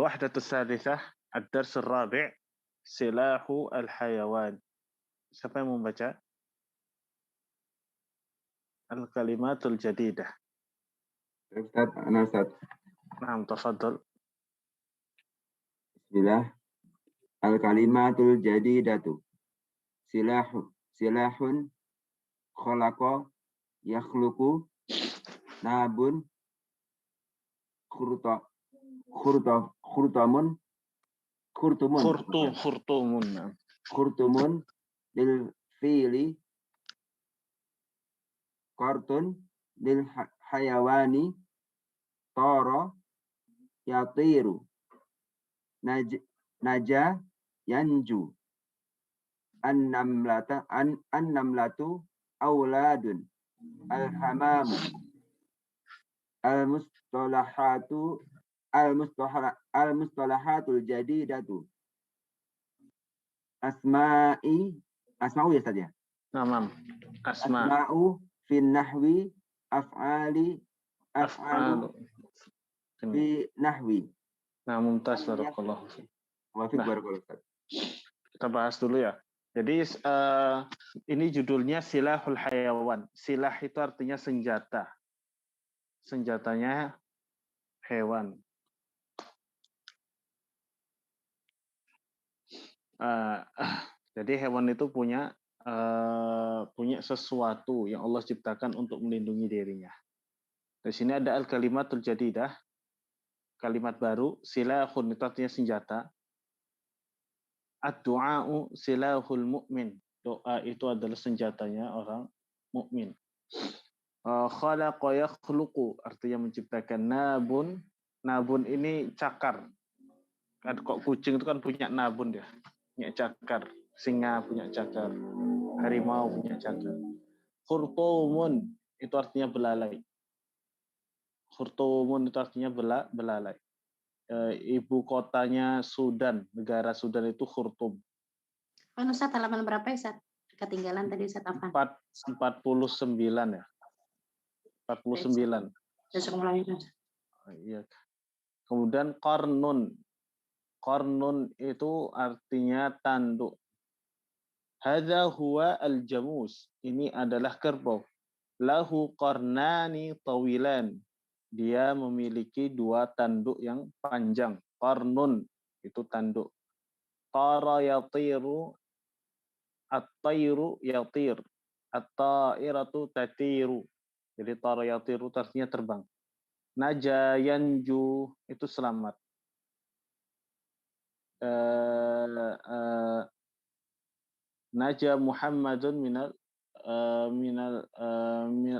الوحدة الثالثة الدرس الرابع سلاح الحيوان. Siapa yang membaca? Al-kalimatul jadidah. Ustaz, ana Ustaz. Naam, tafadhal. Bismillah. Al-kalimatul jadidatu. Silahun khalaqa yakhluqu nabun khurtumun lil fi'li kartun lil hayawani tara yatiru naja yanju an-namlatu auladun al-hamamu al-mustalahatul jadidatu asma'u ya Ustaz ya? Naam. Asma'u fin nahwi af'alu fi nahwi. Nah, mumtaz, barakallahu fiik. Kita bahas dulu ya. Jadi ini judulnya Silahul Hayawan. Silah itu artinya senjata. Senjatanya hewan. Jadi hewan itu punya sesuatu yang Allah ciptakan untuk melindungi dirinya. Di sini ada al-kalimatul jadidah, kalimat baru. Silahun itu artinya senjata. Ad-du'a'u silahul mu'min. Doa itu adalah senjatanya orang mukmin. Khalaqa yakhluqu artinya menciptakan. Nabun ini cakar. Kan kok kucing itu kan punya nabun ya. Punya cakar. Singa punya cakar. Harimau punya cakar. Khurtumun itu artinya belalai. Khurtumun itu artinya belalai. Ibu kotanya Sudan, negara Sudan itu Khurtum. Ustaz, halaman berapa ya, Ustaz? Ketinggalan tadi Ustaz Afan. 49 ya. 49. Iya. Kemudian qarnun. Qarnun itu artinya tanduk. Hadza huwa al-jamus. Ini adalah kerbau. Lahu qarnani tawilan. Dia memiliki 2 tanduk yang panjang. Qarnun itu tanduk. Tara yatiru, at-tayru yatir. At-tairatu tatiru. Jadi tara yatiru artinya terbang. Naja yanju itu selamat. Naja Muhammadun minal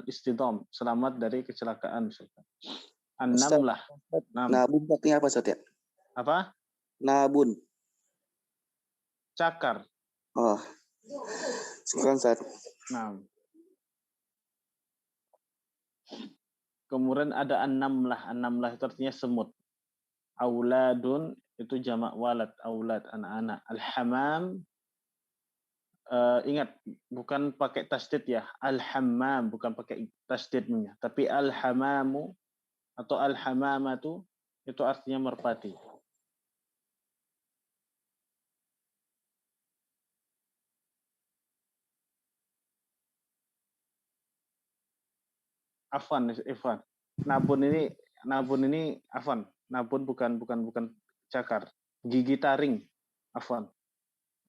istidam, selamat dari kecelakaan. An-namlah. Nabun artinya apa Ustaz ya? Apa? Nabun. Cakar. Oh. Syukran Ustaz. Nah. Kemudian ada an-namlah. An-namlah itu artinya semut. Auladun itu jamak walad, aulad, anak-anak. Al-hamam, ingat bukan pakai tasdid ya. Al-hammam bukan pakai tasdidnya, tapi al-hamamu atau al-hamamatu itu artinya merpati. Afwan. Nabun ini afwan. Nabun bukan cakar. Gigi taring. Afwan.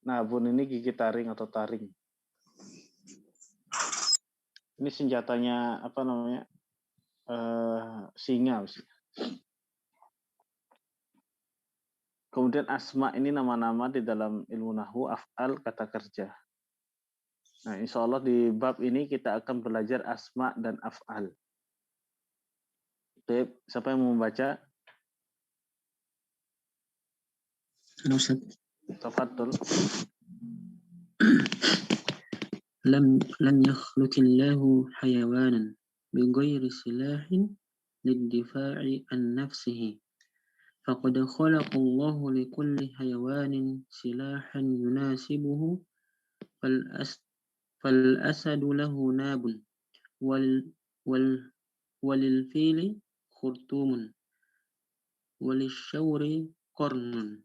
Nabun ini gigi taring atau taring. Ini senjatanya apa namanya? Singa. Kemudian asma ini nama-nama di dalam ilmu nahwu, af'al kata kerja. Nah, insya Allah di bab ini kita akan belajar asma dan af'al. Baik, siapa yang mau membaca? Tafadhol. Lam yakhluqillahu hayawanan bighairi silahin lid-difa'i an nafsihi. Faqad khalaqallahu likulli hayawanin silahan yunasibuhu fal asadu lahu nabun walil fili khurtumun walishawri قرن.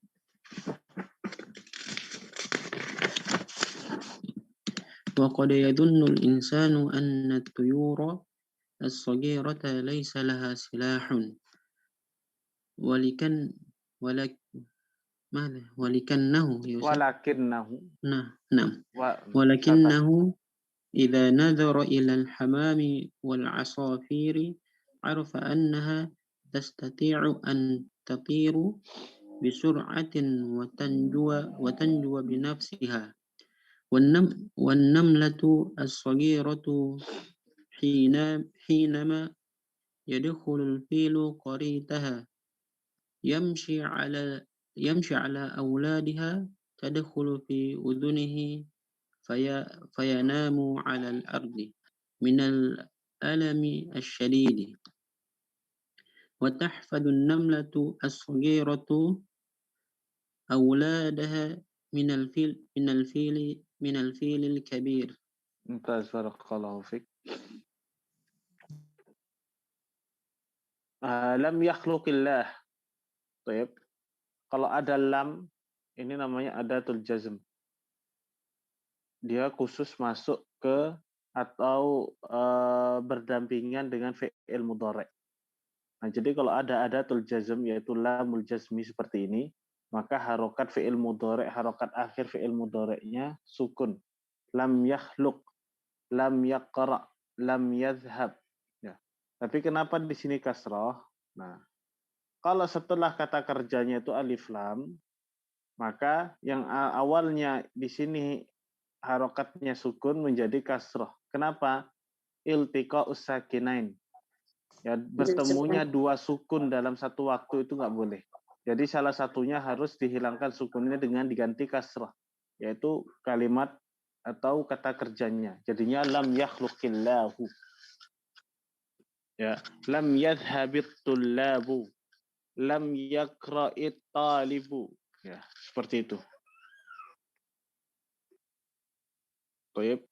وقد يظن الإنسان أن الطيور الصغيرة ليس لها سلاح ولكن ولكنه walakinnahu نعم wa ولكنه إذا نظر إلى الحمام والعصافير عرف أنها تستطيع أن تطير بسرعة وتنجو بنفسها والنملة الصغيرة حينما يدخل الفيل قريتها يمشي على أولادها تدخل في أذنه فينام على الأرض من الألم الشديد وتحفظ النملة الصغيرة أولادها من الفيل الكبير. Mumtaz, barakallahu fik. Lam yakhluqillah. Baik. Kalau ada lam, ini namanya adatul jazm. Dia khusus masuk ke atau berdampingan dengan fi'il mudhari'. Nah, jadi kalau ada adatul jazm yaitu lamul jazmi seperti ini, maka harokat fi'il mudhari', harokat akhir fi'il mudhari'nya sukun. Lam yakhluq, lam yaqra, lam yadhhab. Ya. Tapi kenapa di sini kasrah? Nah, kalau setelah kata kerjanya itu alif lam, maka yang awalnya di sini harokatnya sukun menjadi kasrah. Kenapa? Iltiqa'us sakinain. Ya, bertemunya dua sukun dalam satu waktu itu nggak boleh. Jadi salah satunya harus dihilangkan sukunnya dengan diganti kasrah, yaitu kalimat atau kata kerjanya. Jadinya lam yakhluqillahu. Ya, lam yadhhabit tullabu. Lam yaqra'it talibu. Ya, seperti itu. Baik.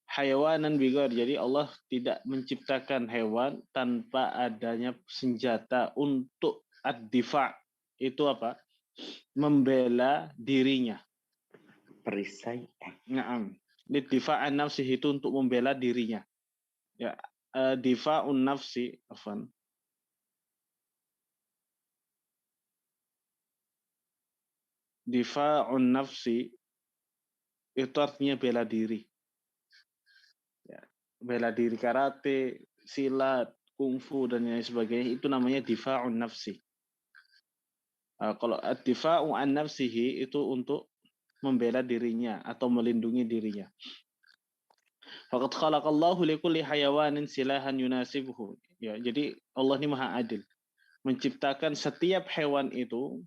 Hayawanan bigar. Jadi Allah tidak menciptakan hewan tanpa adanya senjata untuk ad-difa'. Itu apa? Membela dirinya. Perisai. Na'am. Difa'an nafsi itu untuk membela dirinya. Ya, difa'un nafsi, afan. Difa'un nafsi itu artinya bela diri. Ya, bela diri karate, silat, kungfu dan lain sebagainya itu namanya difa'un nafsi. Kalau ad-difa'u an nafsihi itu untuk membela dirinya atau melindungi dirinya. Faqad khalaqallahu likulli hayawanin silahan yunasibuhu. Ya, jadi Allah ini Maha Adil. Menciptakan setiap hewan itu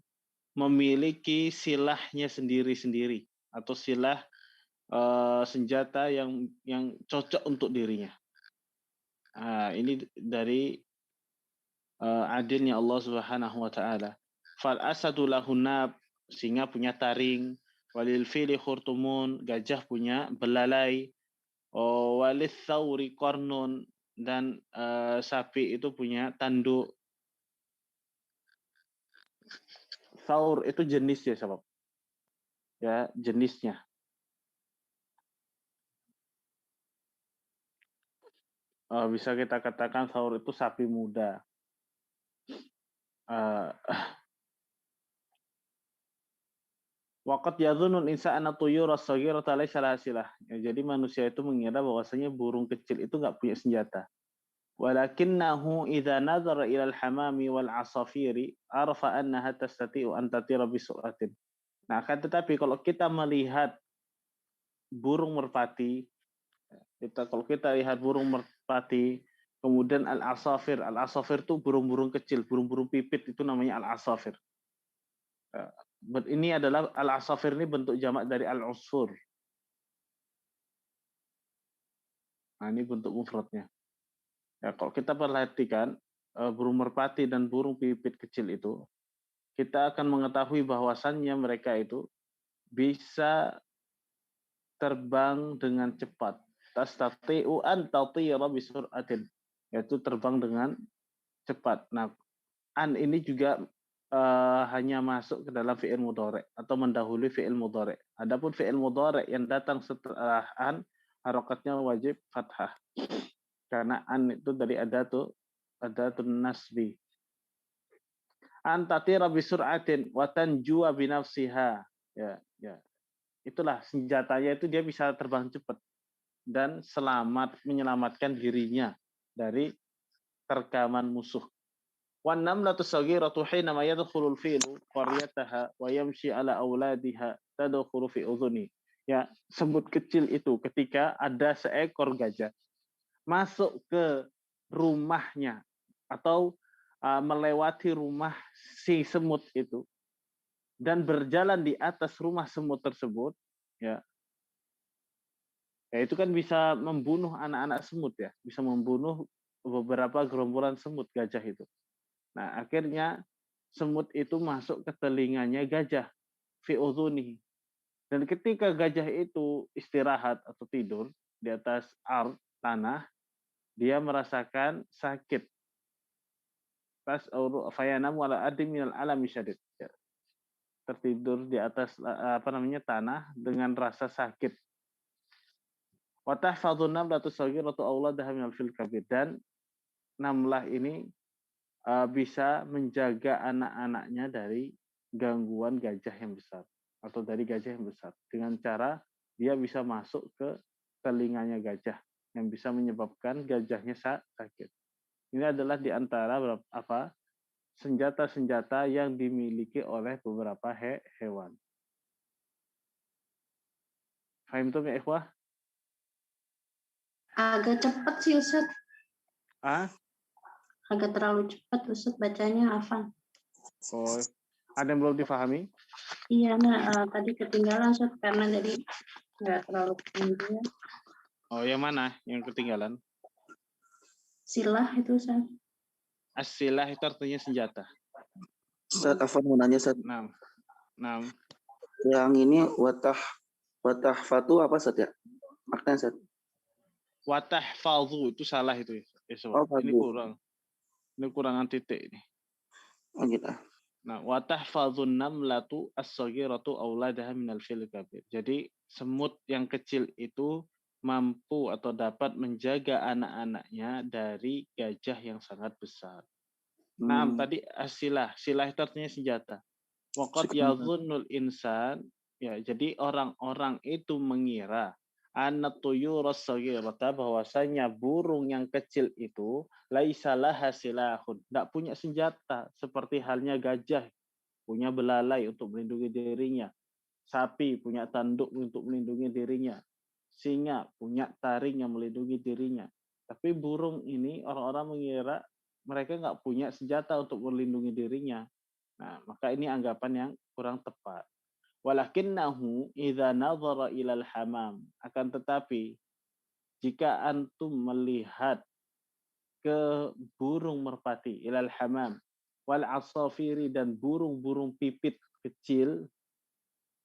memiliki silahnya sendiri-sendiri atau silah senjata yang cocok untuk dirinya. Ini dari adilnya Allah Subhanahu wa taala. Fal asadu lahun nab, singa punya taring, walil fili khurtumun, gajah punya belalai, walil thawri qarnun, dan sapi itu punya tanduk. Thawr itu jenis ya, sahabat. Ya, jenisnya. Bisa kita katakan thawr itu sapi muda. Waqad yadhunul insana tuyura saghirata laysa laha silah. Ya, jadi manusia itu mengira bahwasanya burung kecil itu enggak punya senjata. Walakinnahu idza nadhara ila al-hamami wal asafiri arafa annaha tastati'u an tatira bi sur'atin. Nah, akan tetapi kalau kita melihat burung merpati, kalau kita lihat burung merpati, kemudian al-asafir itu burung-burung kecil, burung-burung pipit itu namanya al-asafir. Ini adalah al-asafir ini bentuk jamak dari al-usfur. Nah, ini bentuk mufradnya. Ya, kalau kita perhatikan burung merpati dan burung pipit kecil itu, kita akan mengetahui bahwasannya mereka itu bisa terbang dengan cepat. Tastati'u an tatira bi sur'atin, yaitu terbang dengan cepat. Nah, an ini juga hanya masuk ke dalam fi'il mudhari' atau mendahului fi'il mudhari'. Adapun fi'il mudhari' yang datang setelah an, harokatnya wajib fathah. Karena an itu dari adatun nasbi. Antatira bisur'atin wa tanjua binafsiha. Ya. Itulah senjatanya, itu dia bisa terbang cepat dan menyelamatkan dirinya dari terkaman musuh. Wan namlatu saghiratu hina ma yadkhulul filu qaryataha wa yamshi ala auladiha tadkhulu fi udhuni. Ya, semut kecil itu ketika ada seekor gajah masuk ke rumahnya atau melewati rumah si semut itu dan berjalan di atas rumah semut tersebut, ya itu kan bisa membunuh anak-anak semut, ya, bisa membunuh beberapa gerombolan semut gajah itu. Nah, akhirnya semut itu masuk ke telinganya gajah, fi udhunihi. Dan ketika gajah itu istirahat atau tidur di atas tanah, dia merasakan sakit. Fayanamu ala adim minal alami syadid. Tertidur di atas tanah dengan rasa sakit. Wa tahfadhu namlatu saghiratu auladaha minal fil kabir. Dan namlah ini bisa menjaga anak-anaknya dari gangguan gajah yang besar atau dari gajah yang besar dengan cara dia bisa masuk ke telinganya gajah yang bisa menyebabkan gajahnya sakit. Ini adalah di antara senjata-senjata yang dimiliki oleh beberapa hewan. Fahim tuh ya ikhwah? Agak cepat sih Ustaz. Agak terlalu cepat Ustaz bacanya, Afan. Oh, ada yang belum difahami? Iya, tadi ketinggalan Ustaz karena jadi nggak terlalu ketinggalan. Oh, yang mana yang ketinggalan? Silah itu Ustaz. As-silah itu artinya senjata. Ustaz, Afan mau nanya, Ustaz. Nah. Yang ini watah fatu apa, Ustaz, ya? Maknanya, Ustaz. Watahfadhu itu salah itu. Ini kurangan titik ini. Oh gitu. Nah, watahfadhun namlatu as-saghiratu auladaha minal fil kabir. Jadi semut yang kecil itu mampu atau dapat menjaga anak-anaknya dari gajah yang sangat besar. Nah, tadi asilah. Silah itu artinya senjata. Waqad yadhunnul insan, ya, jadi orang-orang itu mengira annatuyuras saghirata, bahwasanya burung yang kecil itu laisa laha silahun, enggak punya senjata seperti halnya gajah punya belalai untuk melindungi dirinya, sapi punya tanduk untuk melindungi dirinya, singa punya taring yang melindungi dirinya. Tapi burung ini orang-orang mengira mereka nggak punya senjata untuk melindungi dirinya. Nah, maka ini anggapan yang kurang tepat. Walakinnahu idza nadhara ilal hamam, akan tetapi jika antum melihat ke burung merpati, ilal hamam wal asafiri, dan burung-burung pipit kecil,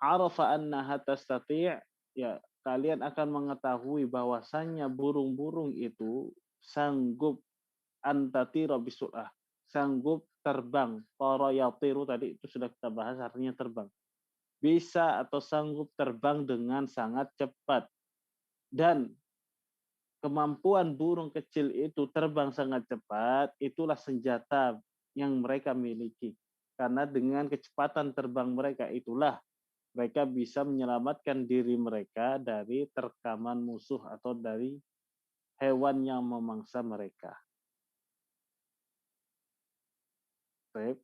arafa annaha tastati', ya, kalian akan mengetahui bahwasannya burung-burung itu sanggup antatira bisur'ah, sanggup terbang. Tara yatiru tadi itu sudah kita bahas, artinya terbang. Bisa atau sanggup terbang dengan sangat cepat. Dan kemampuan burung kecil itu terbang sangat cepat, itulah senjata yang mereka miliki. Karena dengan kecepatan terbang mereka itulah mereka bisa menyelamatkan diri mereka dari terkaman musuh atau dari hewan yang memangsa mereka. Baik.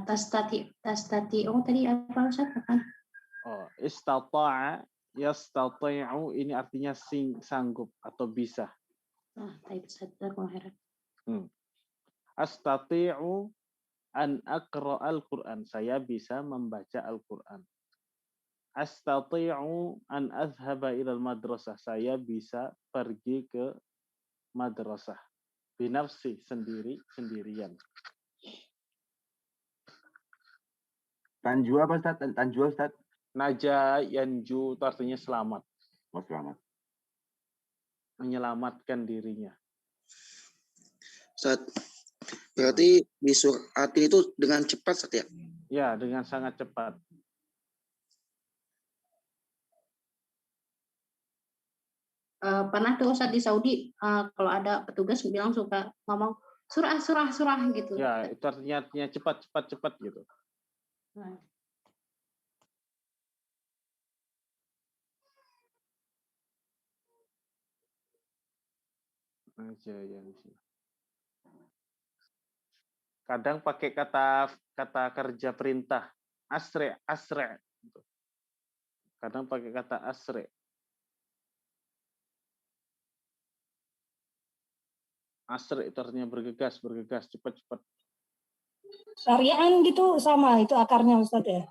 Tastati tadi apa Ustaz? Oh, istata'a yastati'u, ini artinya sanggup atau bisa. Baik Ustaz, jazakumullah. Astati'u an aqra'al Qur'an, saya bisa membaca Al-Qur'an. Astati'u an azhaba ilal madrasah, saya bisa pergi ke madrasah. Binafsi, sendirian. Tanju apa Ustaz? Tanju Ustaz? Naja yanju itu artinya selamat. Oh, selamat. Menyelamatkan dirinya. Ustaz, Berarti bisur'atin itu dengan cepat Ustaz ya? Ya, dengan sangat cepat. Pernah tuh Ustadz di Saudi kalau ada petugas bilang suka ngomong surah surah surah gitu. Ya, itu artinya cepat cepat cepat gitu. Nah, Aja ya. Kadang pakai kata kerja perintah asre asre. Gitu. Kadang pakai kata asre. Asre itu artinya bergegas, bergegas, cepat-cepat. Syarian gitu sama itu akarnya Ustadz ya.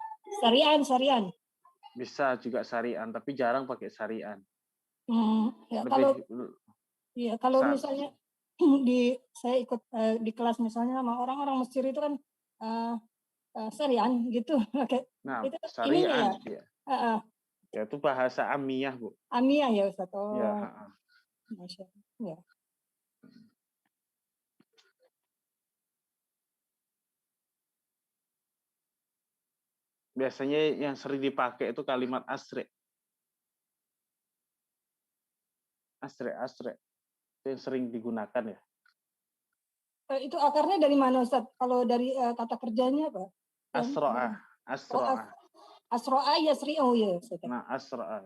Syarian. Bisa juga syarian, tapi jarang pakai syarian. Ya Lebih kalau misalnya saya ikut di kelas misalnya sama orang-orang Mesir itu kan syarian gitu. nah, itu syarian ya. Ya itu bahasa amiyah, Bu. Amiyah ya Ustadz. Ya, Masya Allah. Ya. Biasanya yang sering dipakai itu kalimat asre. Asre. Itu yang sering digunakan ya. Itu akarnya dari mana Ustadz? Kalau dari kata kerjanya apa? Asro'ah. Asro'ah yasri'u ya Ustadz. Nah, asro'ah.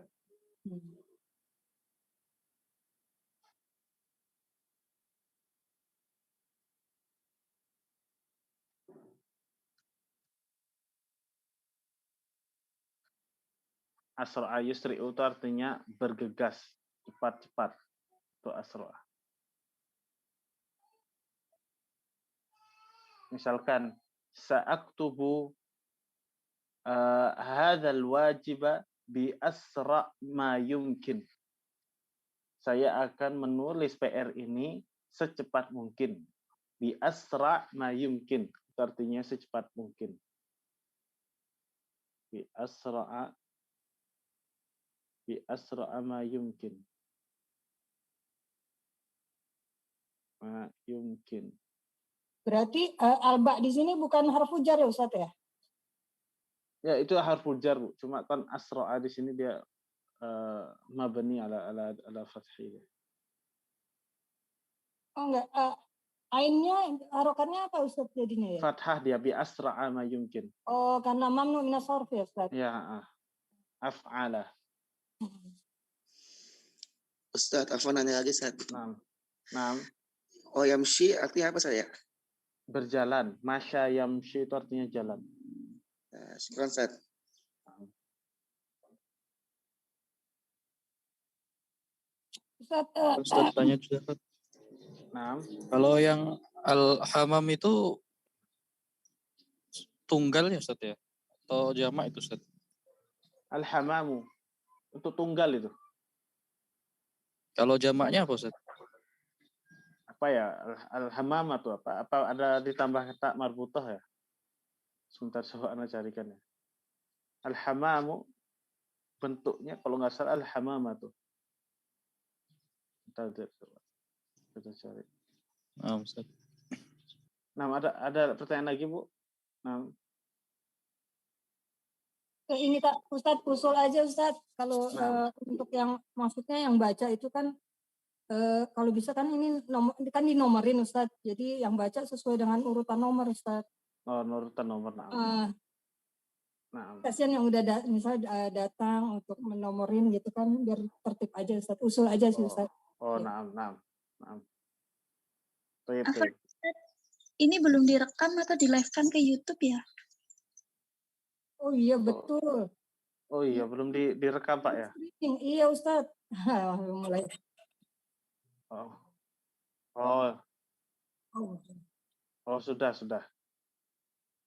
Asro'a yusri'u itu artinya bergegas, cepat-cepat. Itu asro'a. Misalkan, sa'aktubu hadzal wajiba bi asra' ma yumkin. Saya akan menulis PR ini secepat mungkin. Bi asra' ma yumkin. Itu artinya secepat mungkin. Bi asra'a ma yumkin. Ma yumkin. Berarti alba di sini bukan harfu jar ya Ustadz ya? Ya itu harfu jar, Bu. Cuma kan asra'a di sini dia mabni ala fathhi. Oh enggak, ainnya harokatnya apa Ustadz jadinya ya? Fathah dia bi asra'a ma yumkin. Oh karena mamnu minas sarf ya Ustadz? Ya, af'ala. Ustadz, Afwan nanya lagi Ustadz. Naam. Oh yamshi artinya apa saya? Berjalan. Masya yamshi itu artinya jalan. Syukran Ustadz. Ustadz tanya juga. Naam. Kalau yang al-hamam itu tunggal ya Ustadz ya? Atau jamak itu Ustadz? Al-hamamu. Untuk tunggal itu. Kalau jamaknya apa Ustadz? Apa ya? Al-hamam atau apa? Apa ada ditambah kata marbutah ya? Sebentar saya carikan ya. Al-hamamu bentuknya kalau nggak salah al-hamamatu. Kita cari. Nah, Ustaz. Nah, ada pertanyaan lagi, Bu? Nah. Ini tak Ustadz usul aja Ustadz. Kalau untuk yang maksudnya yang baca itu kan kalau bisa kan ini kan dinomorin Ustadz. Jadi yang baca sesuai dengan urutan nomor Ustadz. Oh, urutan nomor. Kasihan yang udah misalnya datang untuk menomorin gitu kan biar tertib aja Ustadz. Usul aja sih Ustadz. Oh, naam. Ustadz, ini belum direkam atau di-live-kan ke YouTube ya? Oh iya betul. Oh iya, belum direkam Pak ya? Iya Ustadz. Mulai. Oh sudah.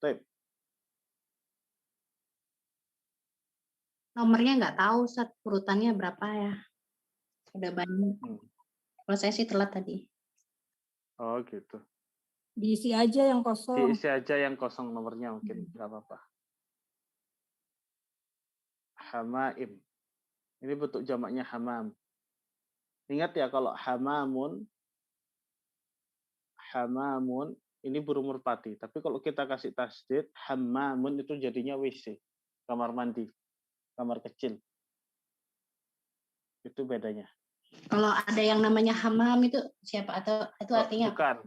Tip. Nomornya nggak tahu Ustadz, urutannya berapa ya? Udah banyak. Kalau saya sih telat tadi. Oh gitu. Diisi aja yang kosong. Diisi aja yang kosong nomornya mungkin nggak apa-apa. Hamaim. Ini bentuk jamaknya hamam. Ingat ya kalau hamamun ini burung merpati. Tapi kalau kita kasih tasdid, hammamun itu jadinya WC, kamar mandi, kamar kecil. Itu bedanya. Kalau ada yang namanya hammam itu siapa atau itu artinya apa? Bukan.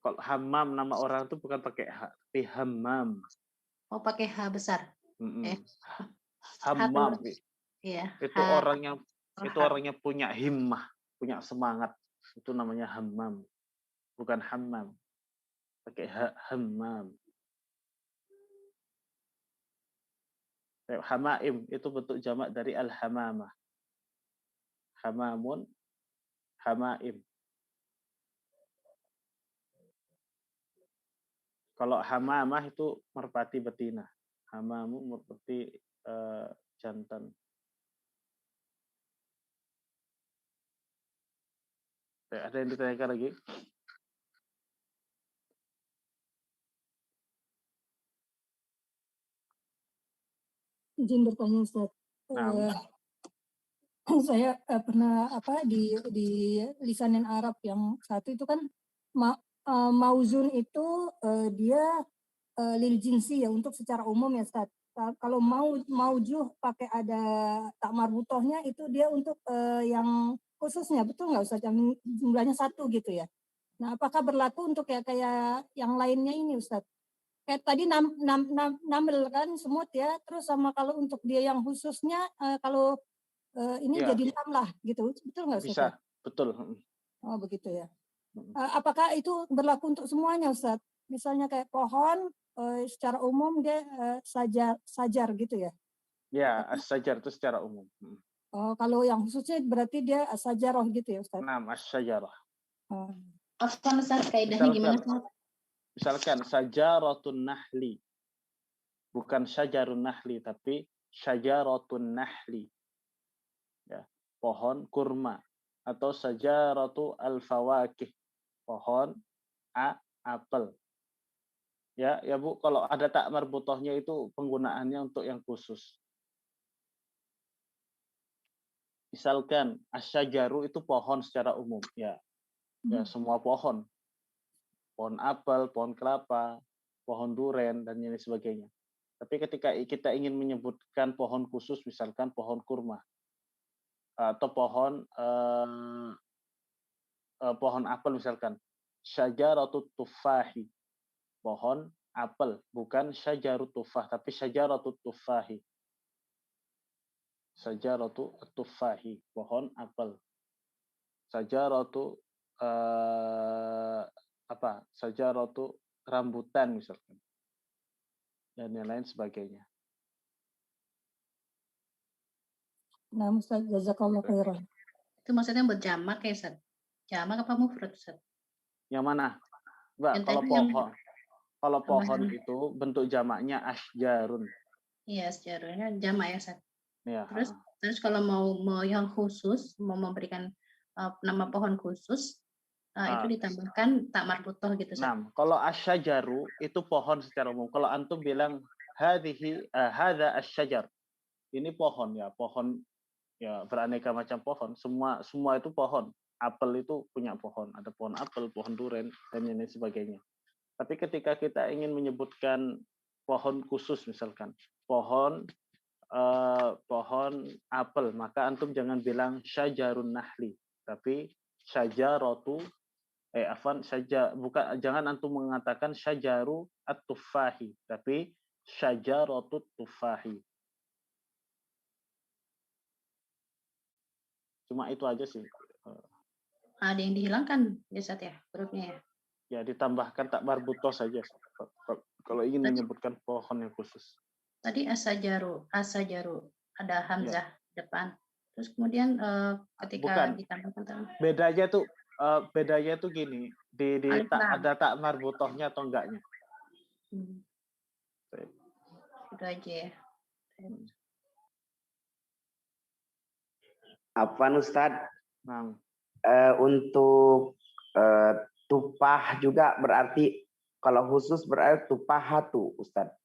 Kalau hammam nama orang itu bukan pakai H, tapi hammam. Oh, pakai H besar. Hammam. Iya. Itu orangnya punya himmah, punya semangat. Itu namanya hammam. Bukan hammam. Pakai hammam. Hamaim itu bentuk jamak dari al-hamamah. Hamamun, hamaim. Kalau hamamah itu merpati betina. Hamamu merpati jantan. Ada yang ditanyakan lagi? Izin bertanya Ustaz. Saya pernah di lisanin Arab yang satu itu kan mauzun itu dia lil jinsi ya, untuk secara umum ya Ustaz. Kalau maujuh pakai ada tak marbutohnya itu dia untuk yang khususnya, betul nggak Ustaz? Yang jumlahnya satu gitu ya. Nah, apakah berlaku untuk ya kayak yang lainnya ini Ustaz? Kayak tadi namel kan semut ya, terus sama kalau untuk dia yang khususnya kalau ini Ya. jadi lam lah gitu, betul nggak Ustaz? Bisa, betul. Oh begitu ya. Apakah itu berlaku untuk semuanya Ustaz? Misalnya kayak pohon secara umum dia sajar gitu ya? Ya, as-sajar itu secara umum. Oh, kalau yang khususnya berarti dia as-sajaroh gitu ya Ustaz? Nah, as-sajarah. Afwan Ustaz, kaidahnya gimana Ustaz? Misalkan sajaratun nahli. Bukan syajarun nahli, tapi syajaratun nahli. Ya, pohon kurma. Atau sajaratu al-fawakih. Pohon apel. Ya Bu, kalau ada tak marbutohnya itu penggunaannya untuk yang khusus. Misalkan asyajaru itu pohon secara umum, ya semua pohon. Pohon apel, pohon kelapa, pohon duren dan lain sebagainya. Tapi ketika kita ingin menyebutkan pohon khusus, misalkan pohon kurma atau pohon apel misalkan, syajaratut tufahi. Pohon apel, bukan syajarut tufah, tapi syajaratut tufahi. Syajaratu tufahi, pohon apel. Syajaratu Syajaratu rambutan misalkan. Dan yang lain sebagainya. Nah, Ustaz, jazakallah khairan. Itu maksudnya berjamak ya Ustaz? Jamak apa mufrad Ustaz? Yang mana? Mbak, kalau pohon itu bentuk jamaknya asjarun. Iya, asjarunnya jamak ya Ustaz. Ya. Terus kalau mau yang khusus, mau memberikan nama pohon khusus, itu ditambahkan tak marbutoh gitu Ustaz. Nah, kalau asyajaru itu pohon secara umum. Kalau antum bilang hadza asyajar. Ini pohon ya, pohon ya beraneka macam pohon. Semua itu pohon. Apel itu punya pohon, ada pohon apel, pohon duren dan lain sebagainya. Tapi ketika kita ingin menyebutkan pohon khusus misalkan pohon apel, maka antum jangan bilang syajarun nahli, tapi syajaratu jangan antum mengatakan syajaru at-tufahi, tapi syajaratut tufahi. Cuma itu aja sih. Ada yang dihilangkan ya Ustaz ya, hurufnya ya? Ya, ditambahkan tak marbutoh saja kalau ingin menyebutkan pohon yang khusus. Tadi asajaru, ada hamzah depan. Terus kemudian ketika ditambahkan bedanya tuh gini, ada tak marbutohnya atau enggaknya. Itu aja ya. Afwan Ustadz, untuk tupah juga berarti, kalau khusus berarti tupahatu Ustadz.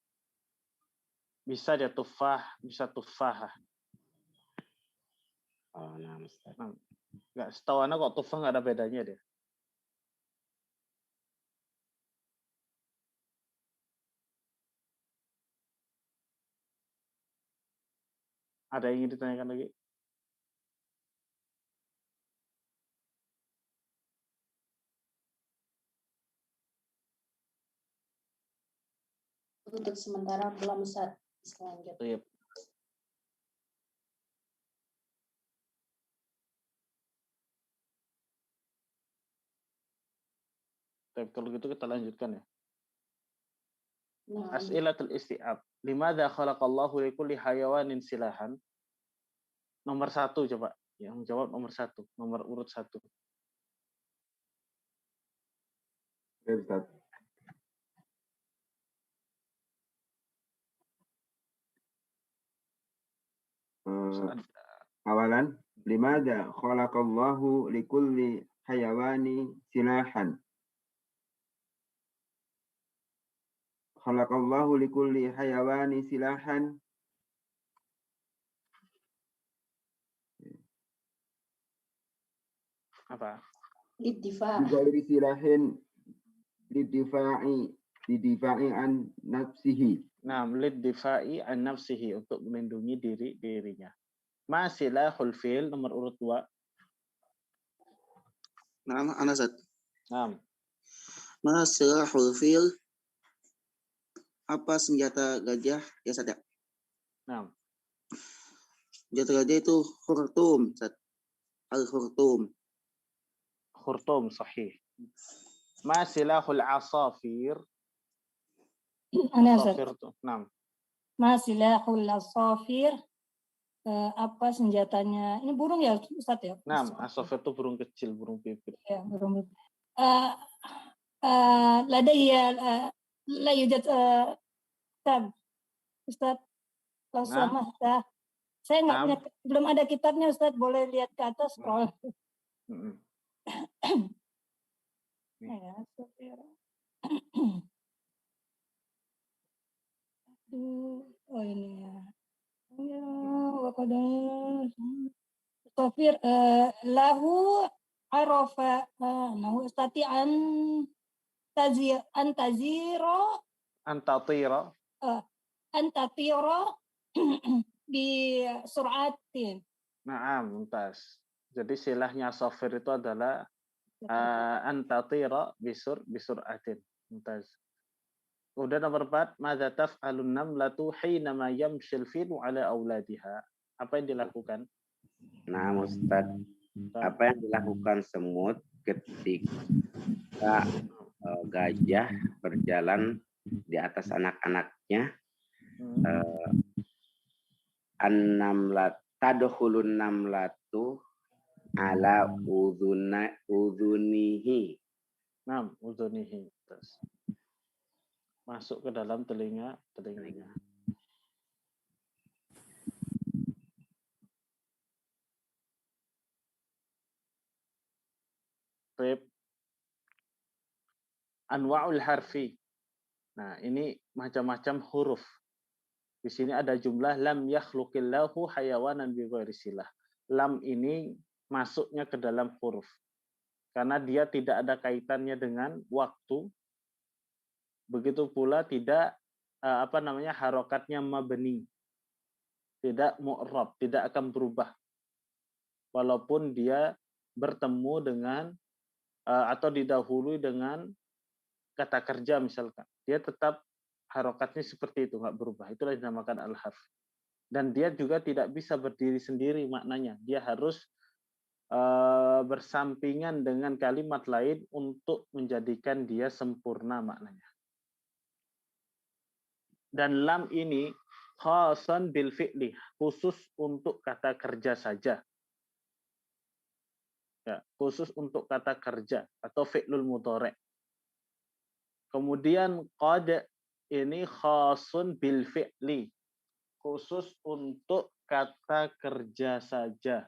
Bisa dia tufah, bisa tufah. Oh, nah Ustadz. Nggak, setahu anak kok tufah nggak ada bedanya dia. Ada yang ingin ditanyakan lagi? Untuk sementara belum, Ustaz. Selanjutnya. Iya. Tapi kalau gitu kita lanjutkan ya. Nah, As'ilatul isti'ab. Limadza khalaqallahu likulli hayawanin silahan? Nomor 1 coba. Yang jawab nomor 1. Nomor urut 1. Ya, Ustaz. Awalan, limadza khalaqallahu likulli hayawani silahan. Khalaqallahu likulli hayawani silahan. Apa? Liddifa. Bighairi silahin lidifa'i an nafsihi. Nah, liddifa'i an nafsihi, untuk melindungi dirinya. Ma silahul fi'l nomor urut 2. Nah, ana Ustaz. Nah, Ma silahul fil, apa senjata gajah ya Ustaz ya? nah. Senjata gajah itu khurtum, Ustaz. Al-khurtum. Khurtum sahih. Ma silahul asafir. Ana Ustaz. Asafir tuh. Nah. Ma silahul asafir, apa senjatanya? Ini burung ya Ustaz ya? Nah, asafir itu burung kecil, burung pipit. Ya, burung. Ladaiya la yujad Ustaz. Kalau sama saya nggak punya, belum ada kitabnya Ustaz, boleh lihat ke atas scroll. Ya, oh ini ya. Ya, wakadang Sofir lahu arafa nahu stati'an taziro antatiro di suratin. Nah, mumtaz. Jadi silahnya sofir itu adalah antatira bisuratin. Mumtaz. Kemudian nomor 4, madza taf'alun namlatu hinama yamshil filu ala auladiha. Apa yang dilakukan? Nah, Ustaz, apa yang dilakukan semut ketika gajah berjalan di atas anak-anaknya? An-namlat tadkhulun namlatu ala udhunihi. Nah, udhunihi. Masuk ke dalam telinganya. Baik. Anwa'ul harfi. Nah, ini macam-macam huruf. Di sini ada jumlah lam yakhluqillahu hayawanan bighairi silah. Lam ini masuknya ke dalam huruf. Karena dia tidak ada kaitannya dengan waktu. Begitu pula tidak harokatnya mabni. Tidak mu'rab, tidak akan berubah. Walaupun dia bertemu dengan atau didahului dengan kata kerja misalkan. Dia tetap harokatnya seperti itu, nggak berubah. Itulah yang dinamakan al-harf. Dan dia juga tidak bisa berdiri sendiri maknanya. Dia harus bersampingan dengan kalimat lain untuk menjadikan dia sempurna maknanya. Dan lam ini khasan bil fi'li, khusus untuk kata kerja saja. Ya, khusus untuk kata kerja atau fi'lul mudhari'. Kemudian qad ini khasun bil fi'li, khusus untuk kata kerja saja.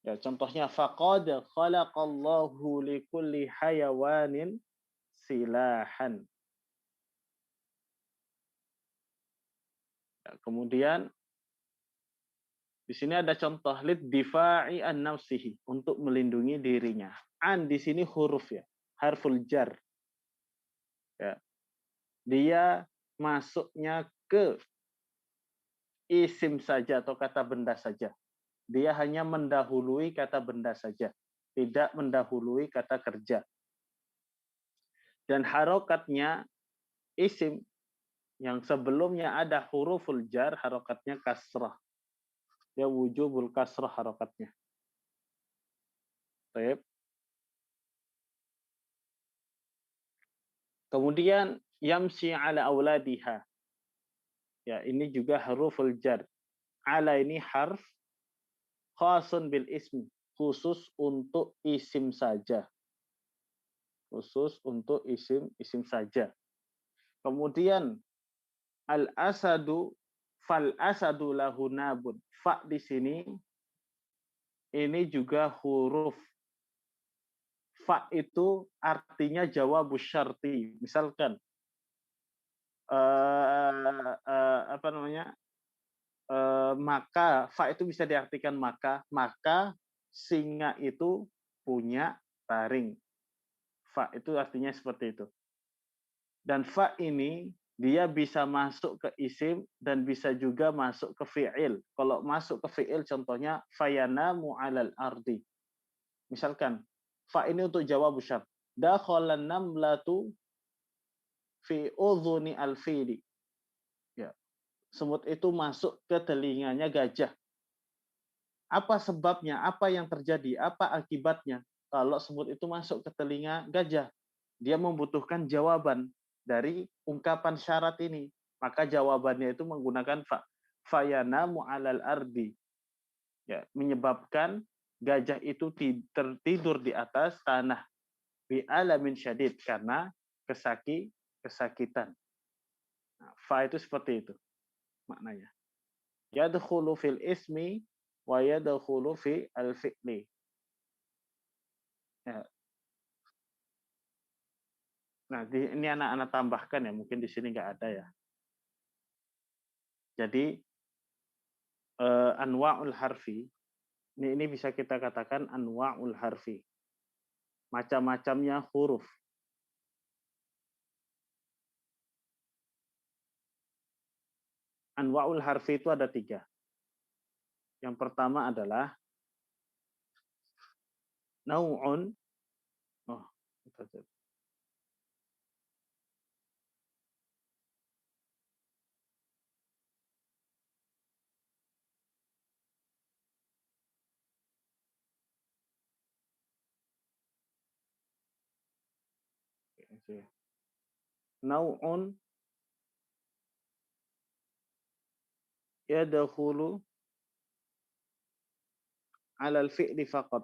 Ya, contohnya faqad khalaqallahu likulli hayawanin silahan. Ya, kemudian di sini ada contoh lid difa'i an nafsihi, untuk melindungi dirinya. An di sini huruf ya, harful jar. Ya. Dia masuknya ke isim saja atau kata benda saja. Dia hanya mendahului kata benda saja, tidak mendahului kata kerja. Dan harokatnya isim yang sebelumnya ada huruful jar, harokatnya kasrah. Ya wujubul kasrah harokatnya. Baik. Kemudian yamshi ala auladiha. Ya, ini juga huruful jar. Ala ini harf khasun bil ismi, khusus untuk isim saja. Khusus untuk isim saja. Kemudian al asadu fal asadu lahu nabun. Fa di sini ini juga huruf. Fa itu artinya jawabus syarti. Misalkan apa namanya? Maka fa itu bisa diartikan maka singa itu punya taring. Fa itu artinya seperti itu. Dan fa ini dia bisa masuk ke isim dan bisa juga masuk ke fi'il. Kalau masuk ke fi'il contohnya fayanamu 'alal ardi. Misalkan fa ini untuk jawab syart. Dakhalan namlatu fi udhuni al-fili. Ya. Semut itu masuk ke telinganya gajah. Apa sebabnya? Apa yang terjadi? Apa akibatnya? Kalau semut itu masuk ke telinga gajah, dia membutuhkan jawaban dari ungkapan syarat ini. Maka jawabannya itu menggunakan fa. Fayanamu 'alal ardi. Ya, menyebabkan gajah itu tertidur di atas tanah. Bi alamin syadid, karena kesakitan. Nah, fa itu seperti itu maknanya. Yadkhulu fil ismi wa yadkhulu fi al-fi'li. Ya. Nah, ini anak-anak tambahkan ya, mungkin di sini nggak ada ya. Jadi anwa'ul harfi ini bisa kita katakan anwa'ul harfi. Macam-macamnya huruf. Anwa'ul harfi itu ada 3. Yang pertama adalah nau'un. Oh, nau'un yadkhulu 'ala al-fi'li faqat.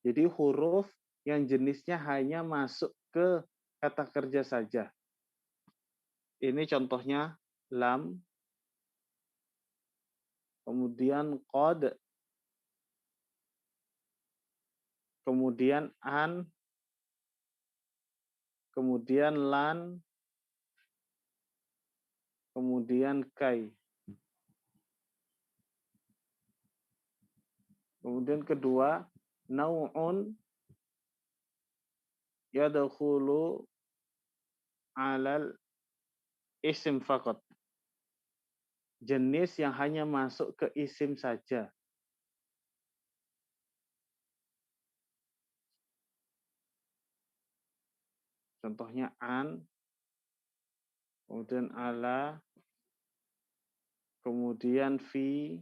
Jadi huruf yang jenisnya hanya masuk ke kata kerja saja. Ini contohnya lam, kemudian qad, kemudian an, kemudian lan, kemudian kai. Kemudian kedua, nau'un yadkhulu 'alal isim faqat. Jenis yang hanya masuk ke isim saja. Contohnya an, kemudian ala, kemudian fi,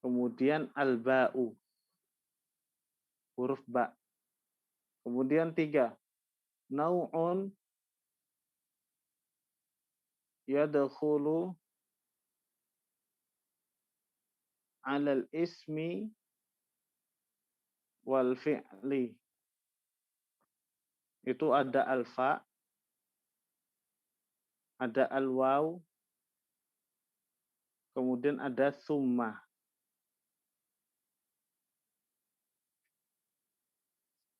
kemudian al-ba'u. Huruf ba. Kemudian 3, nau'un yadkhulu 'alal ismi wal fi'li. Itu ada alfa, ada al-waw, kemudian ada summa.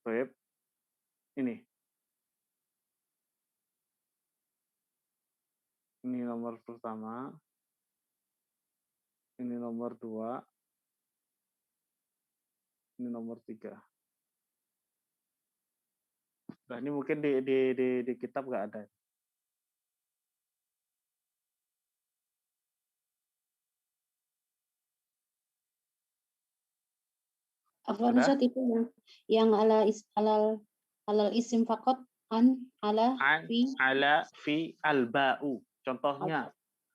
Baik. Ini. Ini nomor pertama. Ini nomor 2. Ini nomor 3. Nah, ini mungkin di kitab nggak ada. Afwan Sudah? Ustaz, itu yang alal isim fakot an ala An, fi ala, fi, al-ba'u. Contohnya,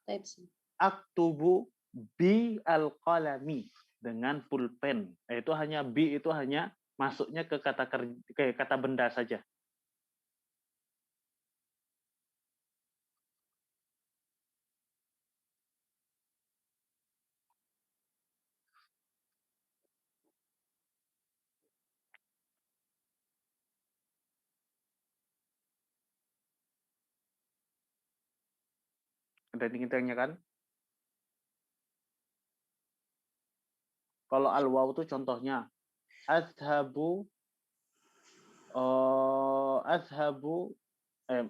type. aktubu bi al-qalami, dengan pulpen. Itu hanya bi, itu hanya masuknya ke kata benda saja. Ada yang ingin tanyakan? Kalau al-waw itu contohnya azhabu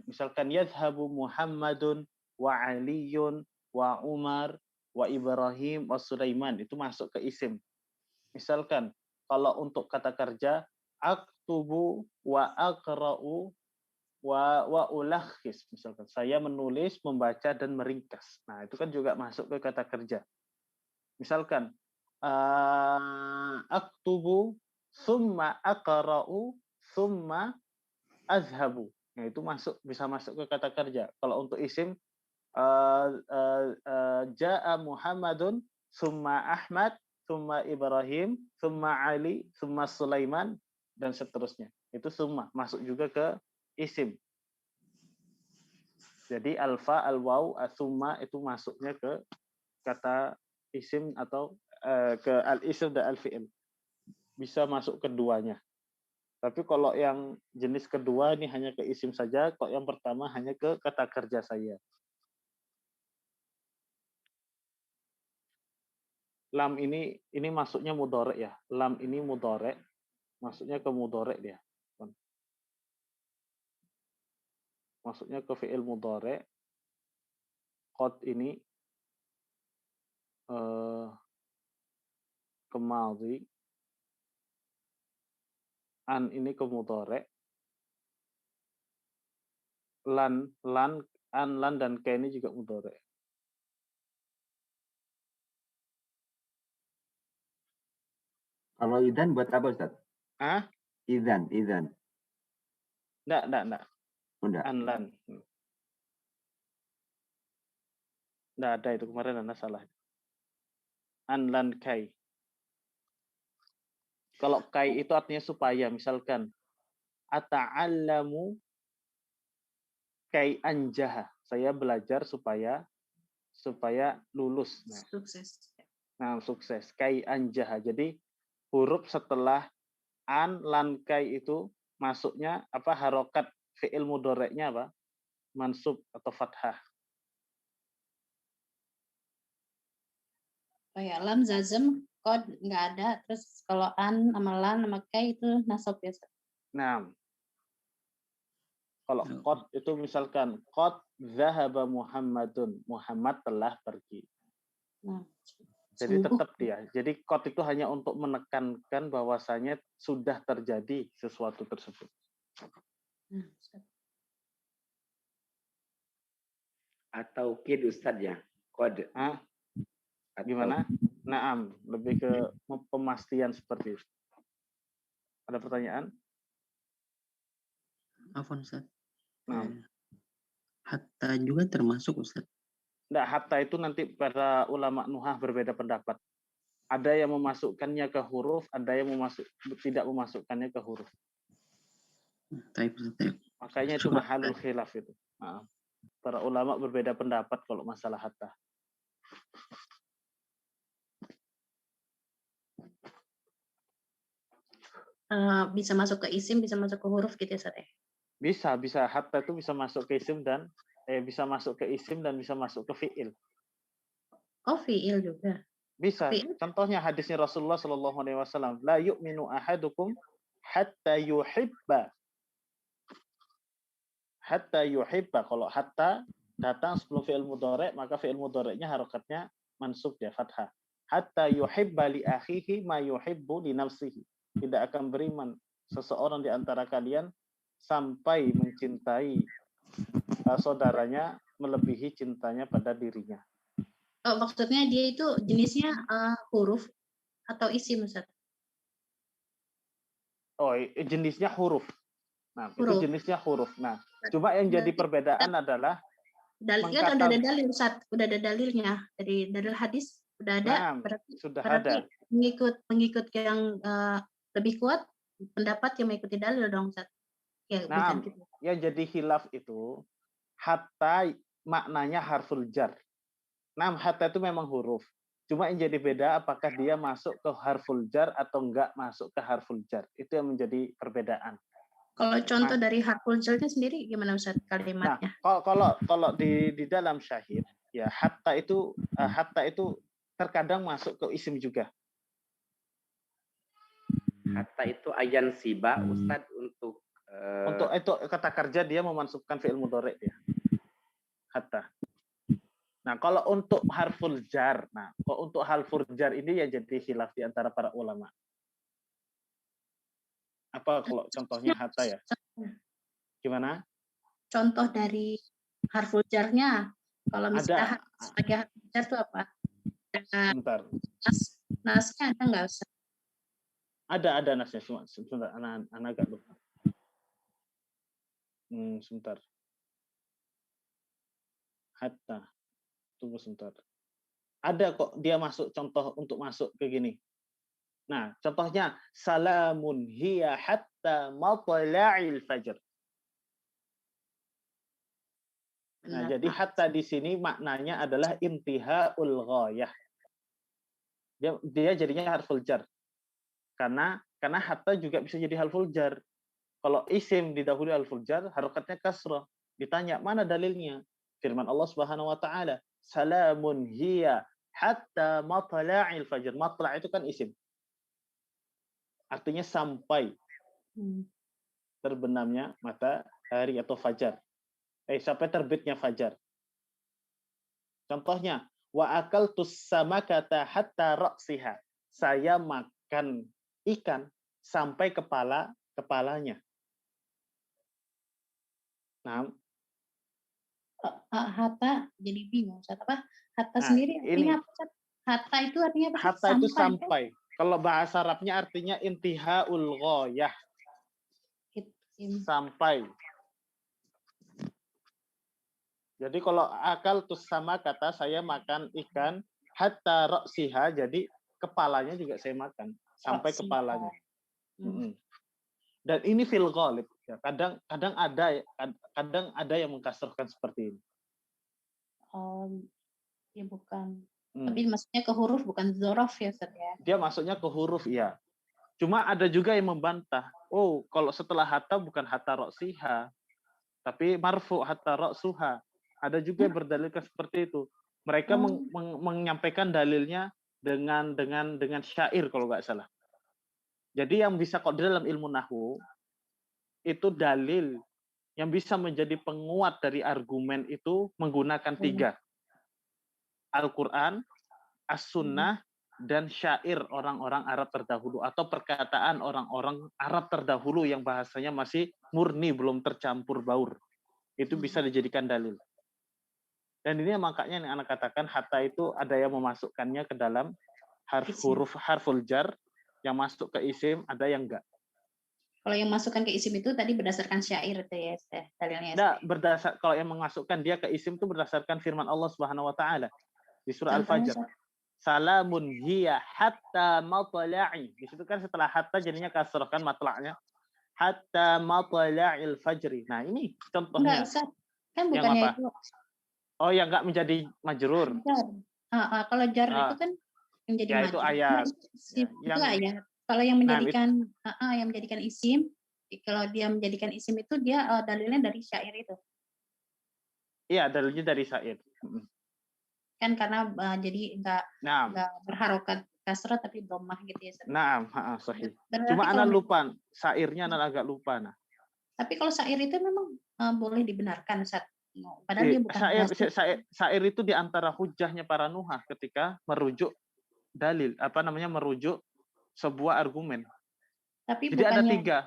misalkan yazhabu Muhammadun wa Aliyun wa Umar wa Ibrahim wa Sulaiman, itu masuk ke isim. Misalkan kalau untuk kata kerja aktubu wa aqra'u wa ulakhis, misalkan saya menulis, membaca dan meringkas. Nah, itu kan juga masuk ke kata kerja. Misalkan aktubu summa aqra'u summa azhabu. Nah, itu bisa masuk ke kata kerja. Kalau untuk isim ja'a Muhammadun summa Ahmad summa Ibrahim summa Ali summa Sulaiman dan seterusnya. Itu summa masuk juga ke isim. Jadi alfa, al-waw, as-summa itu masuknya ke kata isim atau ke al-isim dan al-fi'il. Bisa masuk keduanya. Tapi kalau yang jenis kedua ini hanya ke isim saja, kalau yang pertama hanya ke kata kerja saya. Lam ini masuknya mudhari ya. Lam ini mudhari, masuknya ke mudhari dia. Masuknya ke fi'il mudhari. Qad ini ke madhi. An ini ke mudhari. An, lan dan ke ini juga mudhari. Kalau idzan buat apa, Ustaz? Idzan. Enggak. Enggak. Anlan. Enggak ada itu, kemarin Anda salah. Anlan kai. Kalau kai itu artinya supaya, misalkan ata'allamu kai anjaha. Saya belajar supaya lulus. Sukses. Nah, sukses. Kai anjaha. Jadi huruf setelah an, lan, kai itu masuknya apa? Harokat fi'il mudhari'nya apa? Mansub atau fathah. Oh ya, lam zazm qad nggak ada. Terus kalau an sama lan sama kai itu nasab biasa. Nah, kalau qad itu misalkan qad zahaba Muhammadun, Muhammad telah pergi. Nah, jadi tetap dia. Jadi qad itu hanya untuk menekankan bahwasanya sudah terjadi sesuatu tersebut. Atau kid Ustaz ya? Qad. Gimana? Naam, lebih ke pemastian seperti itu. Ada pertanyaan? Afwan Ustaz. Nah. Hatta juga termasuk Ustaz. Nah, hatta itu nanti para ulama nuhah berbeda pendapat. Ada yang memasukkannya ke huruf, ada yang tidak memasukkannya ke huruf. Makanya itu mahalul khilaf itu. Nah, para ulama berbeda pendapat kalau masalah hatta. Bisa masuk ke isim, bisa masuk ke huruf gitu ya, Ustaz? Bisa. Hatta itu bisa masuk ke isim dan bisa masuk ke isim dan bisa masuk ke fi'il. Oh, fi'il juga. Bisa. Fi'il. Contohnya hadisnya Rasulullah Shallallahu Alaihi Wasallam, la yu'minu ahadukum hatta yuhibba. Hatta yuhibba. Kalau hatta datang sebelum fi'il mudhari', maka fi'il mudhari'nya harokatnya mansub ya, fathah. Hatta yuhibba li akhihi ma yuhibbu li nafsihi. Tidak akan beriman seseorang di antara kalian sampai mencintai saudaranya melebihi cintanya pada dirinya. Oh, maksudnya dia itu jenisnya huruf atau isim, Ustaz? jenisnya huruf. Nah, itu Huruf. jenisnya huruf. Nah, cuma yang jadi perbedaan adalah Kan udah ada dalil, Ustaz. Udah ada dalilnya. Dari dalil hadis udah ada. Nah, sudah ada. Pengikut yang lebih kuat pendapat yang mengikuti dalil dong, Ustaz. Ya, Nah, gitu. yang jadi khilaf itu hatta maknanya harful jar. Nah, hatta itu memang huruf. Cuma yang jadi beda apakah dia masuk ke harful jar atau enggak masuk ke harful jar. Itu yang menjadi perbedaan. Kalau contoh dari harful jarnya sendiri gimana Ustaz kalimatnya? Nah, kalau di dalam syahid ya hatta itu terkadang masuk ke isim juga. Hatta itu ayan siba Ustadz untuk itu kata kerja dia memasukkan fi'il mudhari dia. Hatta. Nah, kalau untuk harful jar, ini ya jadi khilaf di antara para ulama. Apa kalau contohnya hatta ya? Gimana? Contoh dari harful jarnya. Kalau misalnya sebagai harful jar itu apa? Sebentar. Nasnya ada nggak Ustaz? Ada nasnya. Sebentar, anak agak lupa. Sebentar. Hatta. Tunggu sebentar. Ada kok dia masuk contoh untuk masuk ke gini. Nah, contohnya salamun hiya hatta matla'il fajr. Nah, jadi hatta di sini maknanya adalah intihaul ghayah. Dia jadinya harful jar. Karena hatta juga bisa jadi harful jar. Kalau isim didahului harful jar, harokatnya kasrah. Ditanya, mana dalilnya? Firman Allah Subhanahu wa taala, "Salamun hiya hatta matla'il fajr." Matla' itu kan isim. Artinya sampai terbenamnya matahari atau fajar. Sampai terbitnya fajar. Contohnya, wa akaltus samakata hatta ra'siha. Saya makan ikan sampai kepalanya. Nah, hatta jadi bingung Ustaz. Apa? Hatta sendiri artinya apa Ustaz? Hatta itu artinya apa? Hatta itu sampai. Kalau bahasa Arabnya artinya intihaul ghayah. Sampai. Jadi kalau akal tus sama kata saya makan ikan hatta ra'siha, jadi kepalanya juga saya makan sampai kepalanya. Dan ini fil ghalib ya. Kadang ada yang mengkasrahkan seperti ini. Ya bukan. Tapi maksudnya ke huruf bukan dzaraf ya Ustaz ya. Dia masuknya ke huruf ya. Cuma ada juga yang membantah. Oh, kalau setelah hatta bukan hatta ra'siha, tapi marfu hatta ra'suha. Ada juga yang berdalilkan seperti itu. Mereka menyampaikan dalilnya dengan syair kalau nggak salah. Jadi yang bisa kalau di dalam ilmu nahwu itu dalil yang bisa menjadi penguat dari argumen itu menggunakan 3. Al-Quran, As-Sunnah, dan syair orang-orang Arab terdahulu atau perkataan orang-orang Arab terdahulu yang bahasanya masih murni, belum tercampur baur. Itu bisa dijadikan dalil. Dan ini makanya yang anak katakan hatta itu ada yang memasukkannya ke dalam huruf harful jar, yang masuk ke isim, ada yang enggak. Kalau yang masukkan ke isim itu tadi berdasarkan syair itu ya, dalilnya. Nah, kalau yang memasukkan dia ke isim itu berdasarkan firman Allah Subhanahu wa taala di surah Al-Fajr. Salamun hiya hatta matla'i. Di situ kan setelah hatta jadinya kasrah kan matla'nya. Hatta matla'il fajri. Nah, ini contohnya. Enggak, Ustaz. Kan bukannya itu. Oh, yang enggak menjadi majrur. Kalau jar itu kan menjadi majrur. Itu ayat. Itu ayat. Kalau yang menjadikan yang menjadikan isim, kalau dia menjadikan isim itu dia dalilnya dari syair itu. Iya, dalilnya dari syair. Kan karena jadi enggak berharokat kasrah tapi dhammah gitu ya. Nah, sahih. Cuma anak lupa, syairnya anak agak lupa nah. Tapi kalau syair itu memang boleh dibenarkan Ustaz. Padahal dia bukan syair itu di antara hujahnya para nuhah ketika merujuk dalil, merujuk sebuah argumen. Tapi jadi bukannya...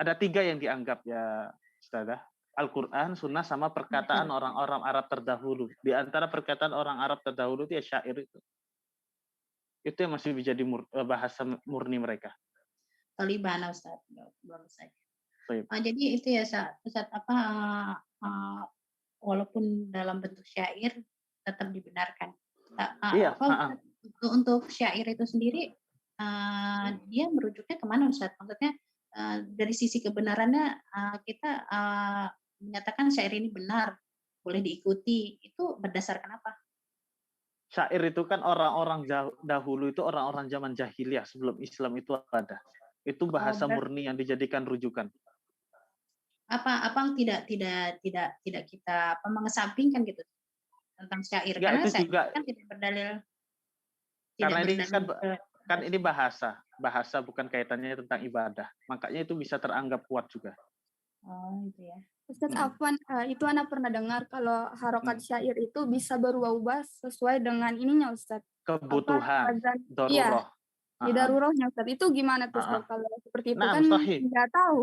ada tiga yang dianggap ya Ustazah. Al-Quran, Sunnah, sama perkataan orang-orang Arab terdahulu. Di antara perkataan orang Arab terdahulu itu ya syair itu. Itu yang masih menjadi bahasa murni mereka. Kalibana Ustaz. Belum Ustaz. Baik. Jadi itu ya Ustaz, apa walaupun dalam bentuk syair tetap dibenarkan. Iya, Apa untuk syair itu sendiri dia merujuknya kemana Ustaz? Maksudnya dari sisi kebenarannya kita menyatakan syair ini benar, boleh diikuti, itu berdasarkan apa? Syair itu kan orang-orang dahulu itu orang-orang zaman jahiliyah sebelum Islam itu ada. Itu bahasa murni yang dijadikan rujukan. Apa tidak kita mengesampingkan gitu tentang syair? Ya, Karena itu syair juga, kan tidak berdalil. karena ini kan ini bahasa bukan kaitannya tentang ibadah. Makanya itu bisa teranggap kuat juga. Oh, itu ya. Ustaz Afwan, itu Ana pernah dengar kalau harokat syair itu bisa berubah-ubah sesuai dengan ininya Ustaz. Kebutuhan, Iya, daruroh. di darurohnya Ustaz. Itu gimana tuh Ustaz? Kalau seperti itu kan mustahil. nggak tahu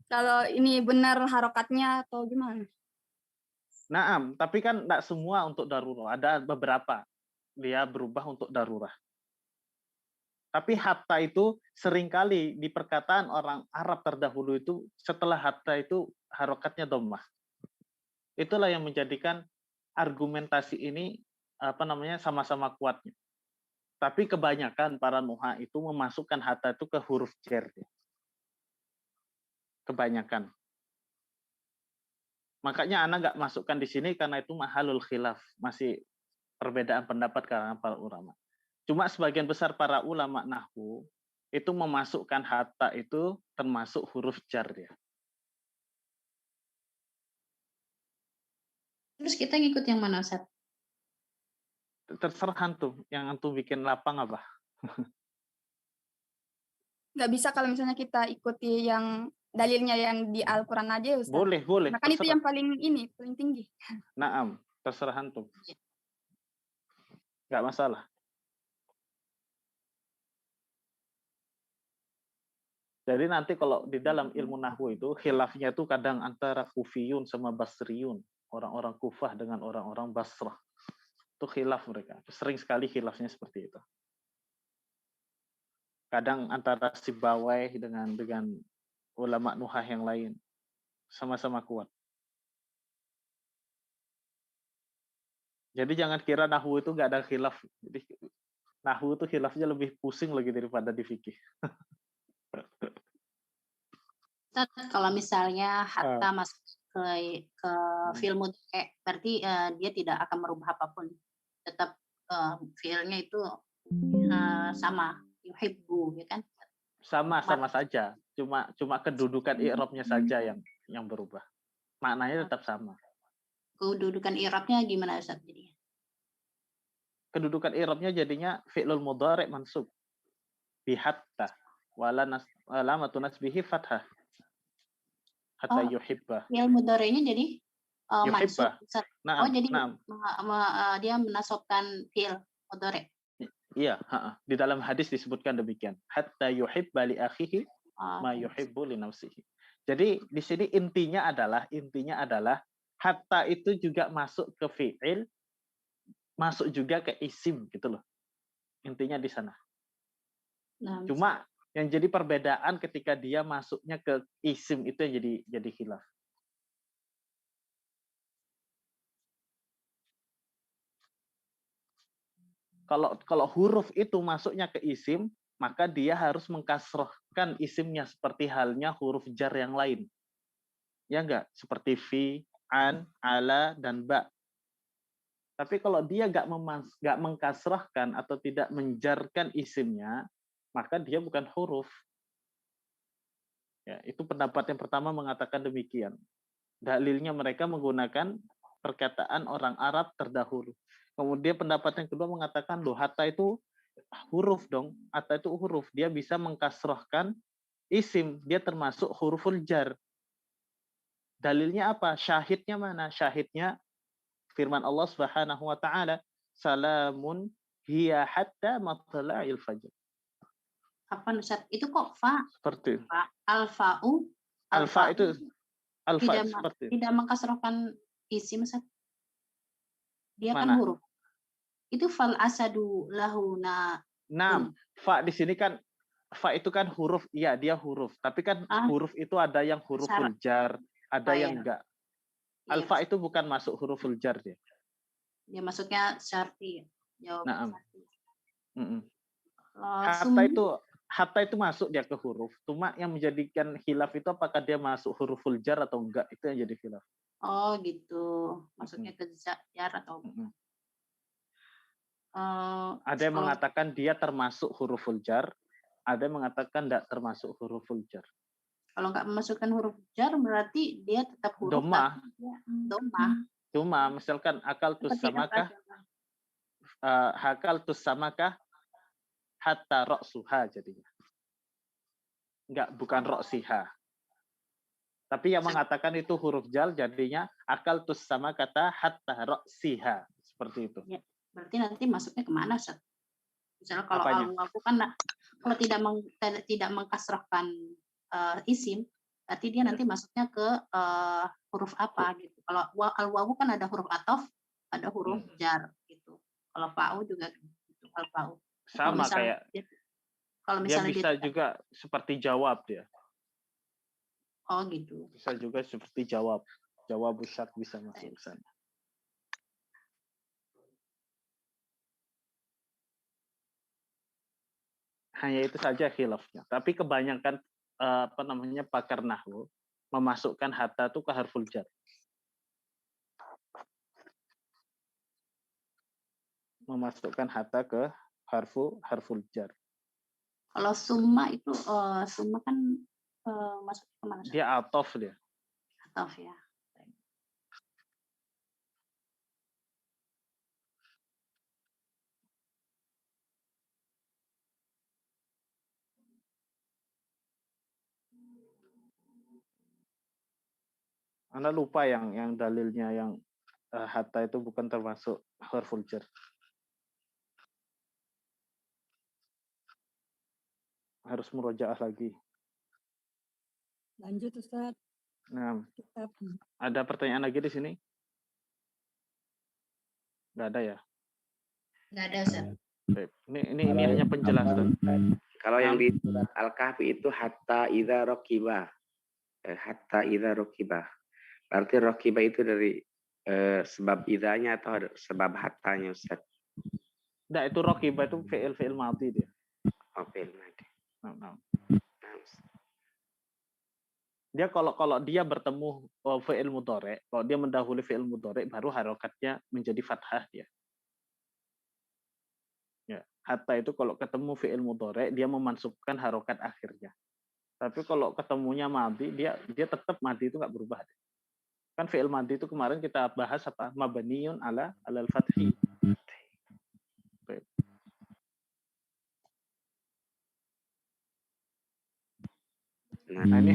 kalau ini benar harokatnya atau gimana. Naam, tapi kan tidak semua untuk daruroh. Ada beberapa dia berubah untuk darurah. Tapi hatta itu seringkali di perkataan orang Arab terdahulu itu setelah hatta itu harokatnya dhammah. Itulah yang menjadikan argumentasi ini sama-sama kuatnya. Tapi kebanyakan para nuha itu memasukkan hatta itu ke huruf jar. Kebanyakan. Makanya Ana nggak masukkan di sini karena itu mahalul khilaf, masih perbedaan pendapat kalangan para ulama. Cuma sebagian besar para ulama nahwu itu memasukkan hatta itu termasuk huruf jar ya. Terus kita ngikut yang mana Ustaz? Terserah antum, yang antum bikin lapang apa? Nggak bisa kalau misalnya kita ikuti yang dalilnya yang di Al-Quran aja Ustaz. Boleh. Nah, kan itu yang paling tinggi. Naam, terserah antum. Nggak masalah. Jadi nanti kalau di dalam ilmu nahwu itu khilafnya itu kadang antara Kufiyun sama Basriyun, orang-orang Kufah dengan orang-orang Basrah. Itu khilaf mereka. Sering sekali khilafnya seperti itu. Kadang antara Sibawai dengan ulama nuhah yang lain sama-sama kuat. Jadi jangan kira nahwu itu nggak ada khilaf. Jadi nahwu itu khilafnya lebih pusing lagi daripada di fikih. Kalau misalnya hatta masuk ke fi'il mudhari, berarti dia tidak akan merubah apapun. Tetap fi'ilnya itu sama, yuhibbu, ya kan? Sama saja. Cuma kedudukan i'rabnya saja yang berubah. Maknanya tetap sama. Kedudukan i'rabnya gimana Ustaz jadinya? Kedudukan i'rabnya jadinya fi'lul mudhari' mansub bi hatta wala alamatu nasbihi fathah. Hatta yuhibba. Fi'il mudhari'nya jadi mansub. Nah, jadi dia menasobkan fi'il mudhari'. Iya, di dalam hadis disebutkan demikian. Hatta yuhibba li akhihi ma yuhibbu li nafsihi. Jadi di sini intinya adalah hatta itu juga masuk ke fi'il, masuk juga ke isim gitu loh. Intinya di sana. Nah, cuma yang jadi perbedaan ketika dia masuknya ke isim itu yang jadi khilaf. Kalau huruf itu masuknya ke isim, maka dia harus mengkasrohkan isimnya seperti halnya huruf jar yang lain. Ya enggak? Seperti fi, an, ala, dan ba. Tapi kalau dia enggak mengkasrohkan atau tidak menjarkan isimnya, maka dia bukan huruf. Ya, itu pendapat yang pertama mengatakan demikian. Dalilnya mereka menggunakan perkataan orang Arab terdahulu. Kemudian pendapat yang kedua mengatakan, loh, hatta itu huruf dong. Hatta itu huruf. Dia bisa mengkasrohkan isim. Dia termasuk huruful jar. Dalilnya apa? Syahidnya mana? Syahidnya firman Allah Subhanahu wa taala, salamun hiya hatta matla'il fajr. Apa Ustaz? Itu kok fa? Seperti Alfa'u. Alfa itu seperti tidak mengkasrohkan isim Ustaz. Dia mana? Kan huruf. Itu fal asadu lahu na. Fa di sini kan fa itu kan huruf, iya dia huruf. Tapi kan huruf itu ada yang huruful jar, ada yang enggak. Alfa itu bukan masuk huruful jar dia. Ya maksudnya syarti. Nah, Sum, hatta itu masuk dia ke huruf. Cuma yang menjadikan khilaf itu apakah dia masuk huruful jar atau enggak, itu yang jadi khilaf. oh gitu. Maksudnya ke jar atau ada yang mengatakan dia termasuk huruful jar, ada yang mengatakan tidak termasuk huruful jar. Kalau nggak memasukkan huruf jar berarti dia tetap huruf Domah. Domah. Cuma misalkan akal tus samakah, hakal tus samakah hatta roksuha jadinya. Enggak, bukan roksiha. Tapi yang mengatakan itu huruf jar jadinya akal tus sama kata hatta roksiha. Seperti itu. Ya, berarti nanti masuknya kemana, Ustaz? Misalnya kalau al-wawu kan kalau tidak mengkasrahkan isim, berarti dia nanti masuknya ke huruf apa gitu. Kalau al-wawu kan ada huruf atof, ada huruf jar gitu. Kalau fa'u juga gitu, al-fa'u. Sama kayak kalau misalnya dia bisa juga seperti jawab dia. Oh gitu. Bisa juga seperti jawab. Jawab syak bisa masuk ke sana. Hanya itu saja khilafnya. Tapi kebanyakan pakar nahwu memasukkan hatta itu ke harful jar. Memasukkan hatta ke harful jar. Kalau summa itu summa kan masuk ke mana? Dia atof dia. Atof ya. Anda lupa yang dalilnya yang hatta itu bukan termasuk harful jar. Harus murojaah lagi. Lanjut Ustaz. Nah, ada pertanyaan lagi di sini? Nggak ada ya? Nggak ada, Ustaz. Ini hanya penjelasan. Kalau yang di surat Al-Kahfi itu hatta idza raqiba. Hatta idza raqiba. Berarti raqiba itu dari sebab idanya atau sebab hattanya, Ustaz? Nggak, itu raqiba itu fi'il madhi dia. Oh, fi'il madhi. Dia kalau dia bertemu fi'il mudhari', kalau dia mendahului fi'il mudhari' baru harokatnya menjadi fathah dia. Ya, hatta itu kalau ketemu fi'il mudhari' dia memansubkan harokat akhirnya. Tapi kalau ketemunya madhi dia tetap madhi itu nggak berubah. Kan fi'il madhi itu kemarin kita bahas apa? Mabniyun ala al-fathi. Nah, ini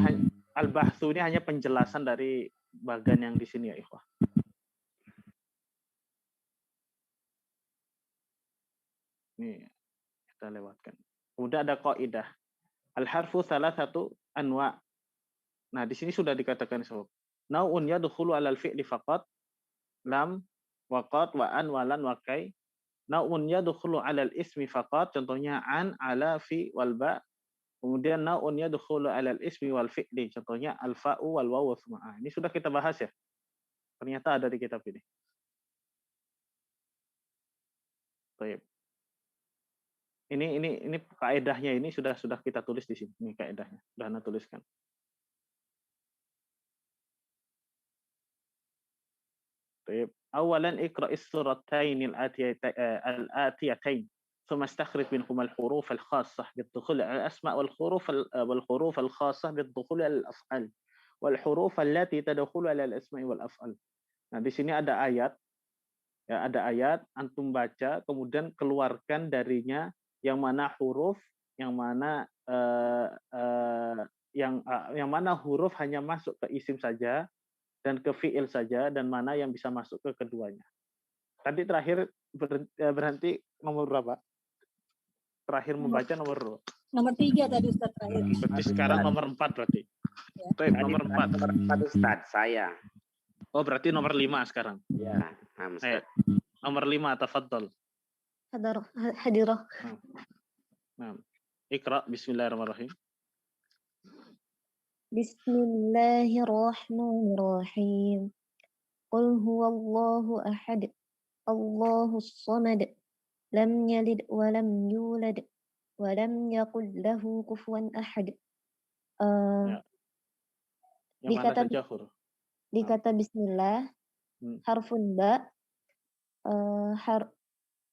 al-bahthu ini hanya penjelasan dari bagian yang di sini ya, ikhwah. Ini kita lewatkan. Kemudian ada qaidah. Al-harfu salah satu anwa. Nah, di sini sudah dikatakan sob. Nau'un yadkhulu 'alal fi'li faqat lam waqat wa an walan wa kai. Nau'un yadkhulu 'alal ismi faqat, contohnya an, ala, fi wal ba. Kemudian nau'un yadkhulu 'alal ismi wal fi'li, contohnya al-fa'u wal wawu tsumma. Ini sudah kita bahas ya. Ternyata ada di kitab ini. Baik. Ini kaidahnya ini sudah kita tulis di sini. Ini kaidahnya. Sudah Anda tuliskan. Baik. Awalan iqra'is suratayn al-atiyatayn. ثم استخرج منهما الحروف الخاصة بالدخول على الأسماء والحروف الخاصة بالدخول على الأفعال والحروف التي تدخل على الأسماء والأفعال. Nah, di sini ada ayat. Ya, ada ayat, antum baca, kemudian keluarkan darinya yang mana huruf, yang mana yang mana huruf hanya masuk ke isim saja dan ke fiil saja, dan mana yang bisa masuk ke keduanya. Tadi terakhir berhenti nomor berapa? Terakhir membaca nomor 3 tadi Ustaz terakhir. Berarti sekarang nomor 4 berarti. Ya. Baik, nomor 4. Nomor 4 Ustaz, saya. Oh, berarti nomor 5 sekarang. Ya, nomor 5, tafadhol. Hadirah. Nah. Iqra, bismillahirrahmanirrahim. Bismillahirrahmanirrahim. Qul huwallahu ahad. Allahus samad. Lam yalid wa lam yulad wa lam yakul lahu kufuwan ahad. Ya. Yang mana saja huruf? Dikata bismillah, harfun ba,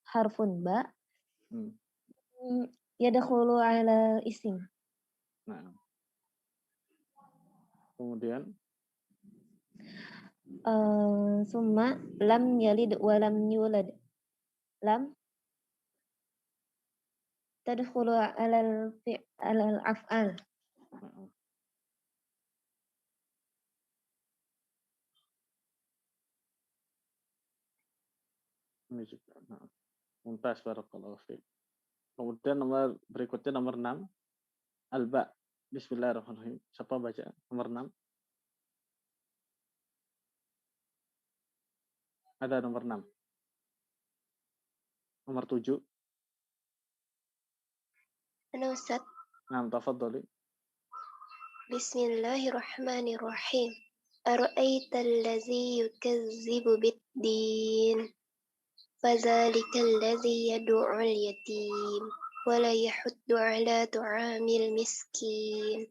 harfun ba, yadkhulu ala isim. Nah. Kemudian summa lam yalid wa lam yulad. Lam tadkhulu ala al-af'al. Ini juga. Nah. Mumtaz, barakallahu fiik. Kemudian nomor berikutnya nomor 6. Al-ba. Bismillahirrahmanirrahim. Siapa baca nomor 6? Ada nomor 6. Nomor 7. Ana Ustaz. Nah, tafadhali. Bismillahirrahmanirrahim. Ara'aita allazi yukazzibu bid-din. Fadzalika allazi yad'u al-yatim wa la yahuddu 'ala ta'amil miskin.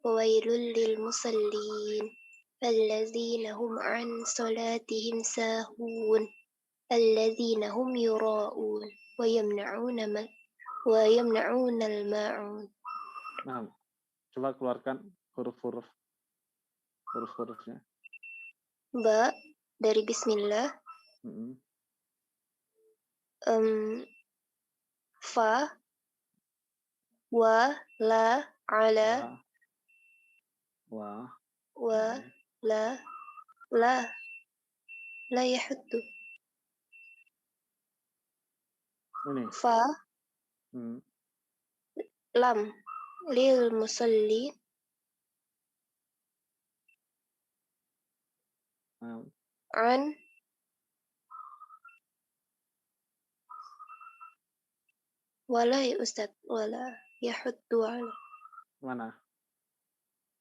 Wailul lil musallin. Allazina hum 'an salatihim sahun. Allazina hum yura'un wa yamna'una al-ma'un. Nah, coba keluarkan huruf-hurufnya. Ba dari bismillah. Fa, wa, la, ala, wa, la yahuddu. Ini. Fa, lam, lil musalli. An, wala ya Ustaz, wala yahuddu ala. Mana?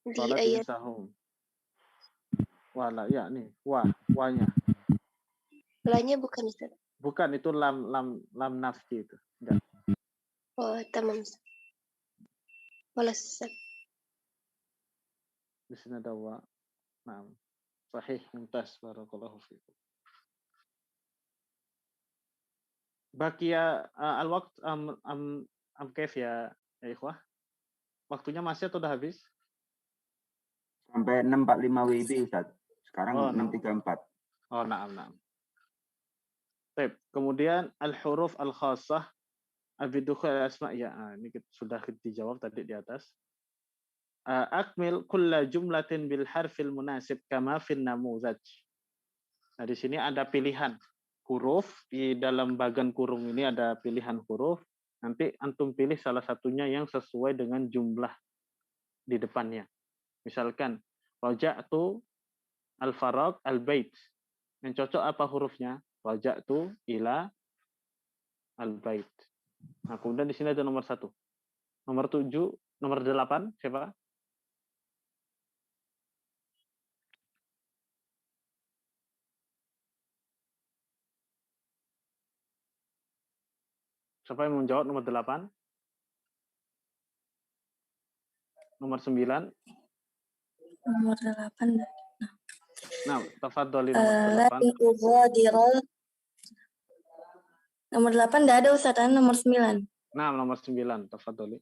Di ayat. Wala, ya nih, wanya. Lanya bukan Ustaz. Bukan, itu lam nafsi itu. Enggak. Oh, tamam. Wala Ustaz. Di sini ada wa. Nah, sahih, mumtaz, barakallahu fiikum. Bakia al-waqt kaif ya ikhwah? Waktunya masih atau udah habis? Sampai 6.45 WIB Ustaz. Sekarang 6.34. Oh, na'am. Baik, kemudian al-huruf al-khassah abidukhul al-asma' ya. Ini sudah dijawab tadi di atas. Akmil kulla jumlatin bil harfil munasib kama fin namuzaj. Nah, di sini ada pilihan huruf, di dalam bagan kurung ini ada pilihan huruf. Nanti antum pilih salah satunya yang sesuai dengan jumlah di depannya. Misalkan raja'tu al-faraq al-bait. Yang cocok apa hurufnya? Raja'tu ila al-bait. Nah, kemudian di sini ada nomor 1. Nomor 7, nomor 8 siapa? Siapa yang menjawab nomor 8? Nomor 9? Nomor 8. Nah, tafadhali nomor 8. Nomor 8 enggak ada Ustaz, nomor 9. Nah, nomor 9, tafadhali.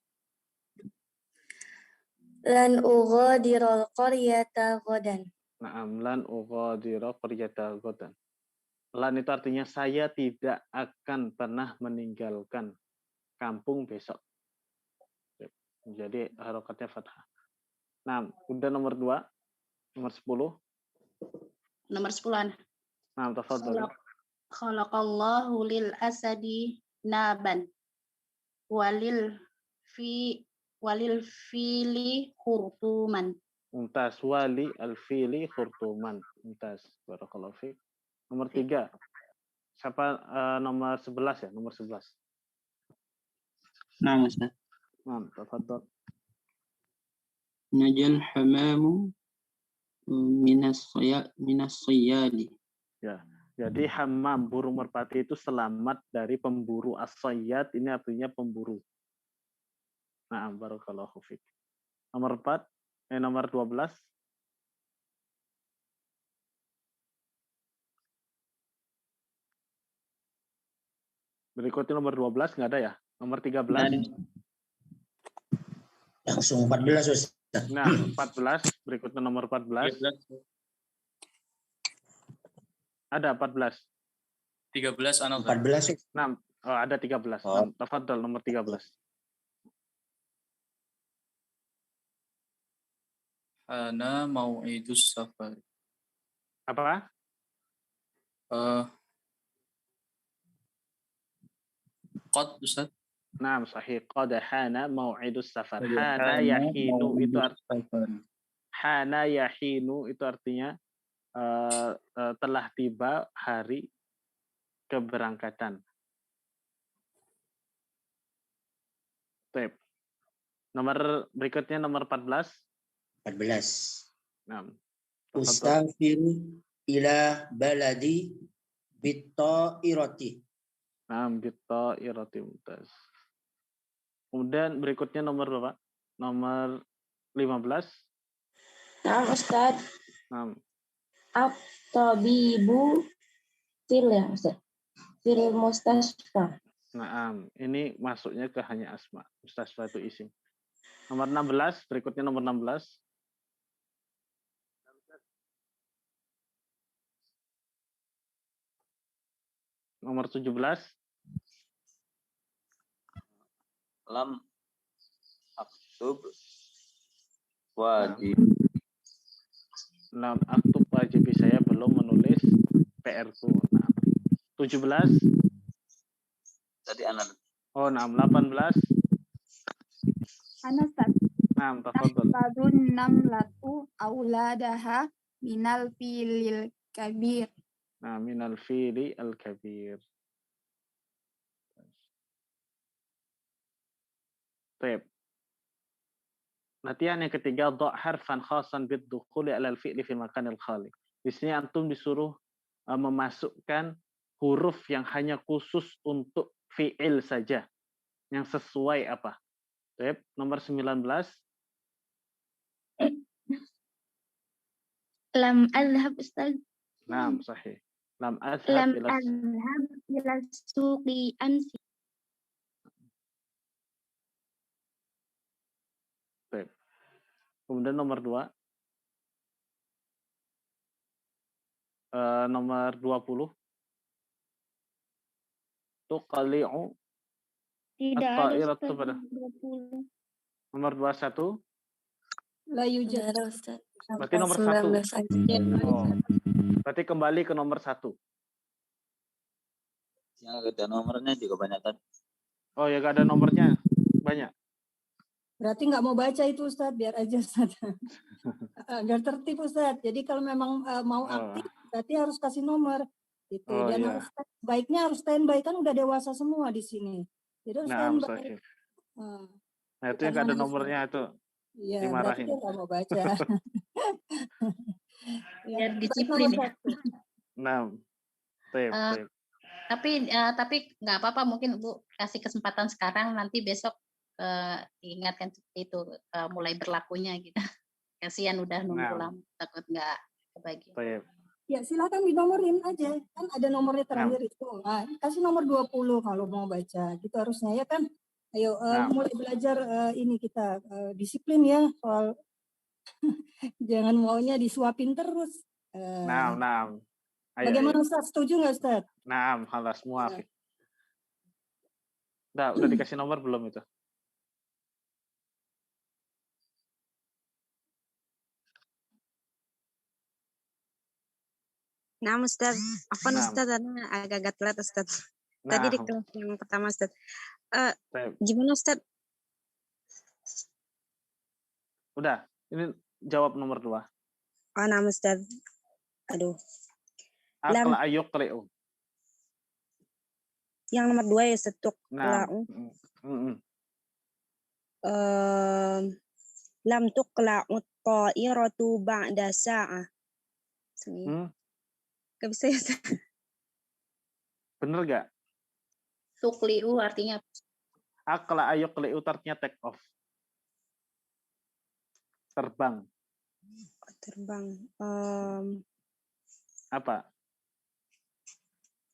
Lan ughadiral qaryata ghadan. Naam, lan ughadira qaryata ghadan. Lan itu artinya saya tidak akan pernah meninggalkan kampung besok. Jadi harokatnya fathah. Nah, udah nomor 2, nomor 10. Nomor 10. Nah, tafadhali. Khalaqallahu lil asadi naban walil fili khurtuman. Mumtaz, wali al-fili khurtuman. Mumtaz, barakallahu fiik. Nomor 3. Siapa nomor 11 ya? Nomor 11. Nah, Ustaz. Nah, tafadhol. Najal hamamu minas sayyadi. Ya. Jadi hammam, burung merpati itu selamat dari pemburu. As-sayyad ini artinya pemburu. Nah, barakallahu fiik. Nomor 12. Berikutnya nomor 12 nggak ada ya? Nomor 13. Langsung 14, Ustaz. Nah, 14. Berikutnya nomor 14. Ada 14. 13 anak. 14. Nah, ada 13. Oh. Tafadhol nomor 13. Ana mau'idus safar. Apa? Qad, Ustaz. Nah, sahih. Qad hana mau'idus safar. Hana yahinu itu hana yahinu itu artinya telah tiba hari keberangkatan. Baik. Nomor berikutnya nomor 14. 14. Nah. Usafiru ila baladi bitta'irati. Nah, bitta'irati mumtaz. Kemudian berikutnya nomor berapa? Nomor 15. Nah, Ustaz. Nah. At-tabibu fil ya, Ustaz. Fil mustasfa. Nah, ini masuknya ke hanya asma. Mustasfa itu isim. Nomor 16, berikutnya nomor 16. Nomor 17. Lam aktub wajib. Lam aktub wajib, saya belum menulis PR-ku. Nah, 17. Tadi anak. Oh, 18. Ana Ustaz. Nah, tafadhol. Tahfadun namlatu auladaha minal filil kabir. Nah, minal fili al-kabir. Baik. Latihan yang ketiga, dha' harfan khasan bid-dukhuli 'ala al-fi'li fi makanil khali. Di sini antum disuruh memasukkan huruf yang hanya khusus untuk fi'il saja. Yang sesuai apa? Baik, nomor 19. Lam azhab, Ustaz. Naam, sahih. Lam azhab ila suqi amsi. Baik. Kemudian nomor 2. Nomor 20. Tuqali'u. Tidak ada, At-ta'iratu Ustaz. pada. 20. Nomor 21. La yujad. Berarti nomor 1. Oh. Berarti kembali ke nomor 1. Yang ada nomornya juga banyak kan? Oh ya, gak ada nomornya. Banyak. Berarti nggak mau baca itu Ustaz, biar aja Ustaz. Agar tertib Ustaz. Jadi kalau memang mau aktif, berarti harus kasih nomor. Gitu. Dan harus baiknya harus standby, kan udah dewasa semua di sini. Jadi harus standby. Nah, itu yang gak ada nomornya itu. Iya, dimarahin. Berarti dia nggak mau baca. Biar disiplin. Nah, tapi nggak apa-apa, mungkin Bu kasih kesempatan sekarang, nanti besok ingatkan itu mulai berlakunya gitu. Kasihan udah nunggu lama, takut nggak kebagi. Ya silakan dinomorin aja, kan ada nomornya terakhir itu. Nah, kasih nomor 20 kalau mau baca, gitu harusnya ya kan. Ayo mulai belajar ini kita disiplin ya soal jangan maunya disuapin terus. Ayo, bagaimana Ustaz, setuju nggak Ustaz? Nah, halas muafiq. Udah dikasih nomor belum itu? Nah, Ustaz, Ustaz, agak telat Ustaz. Tadi di kelas yang pertama Ustaz. Gimana Ustaz? Udah, ini jawab nomor 2. Oh, nama Ustaz. Aduh. Aqla ayuqli'u. Yang nomor 2 ya, Ustaz. lam tuqla'ut ta'iratu ba'da sa'ah. Gak bisa ya, Ustaz? Bener gak? Tukliu artinya Akla ayuqli'u artinya take off. Terbang. Terbang. Apa?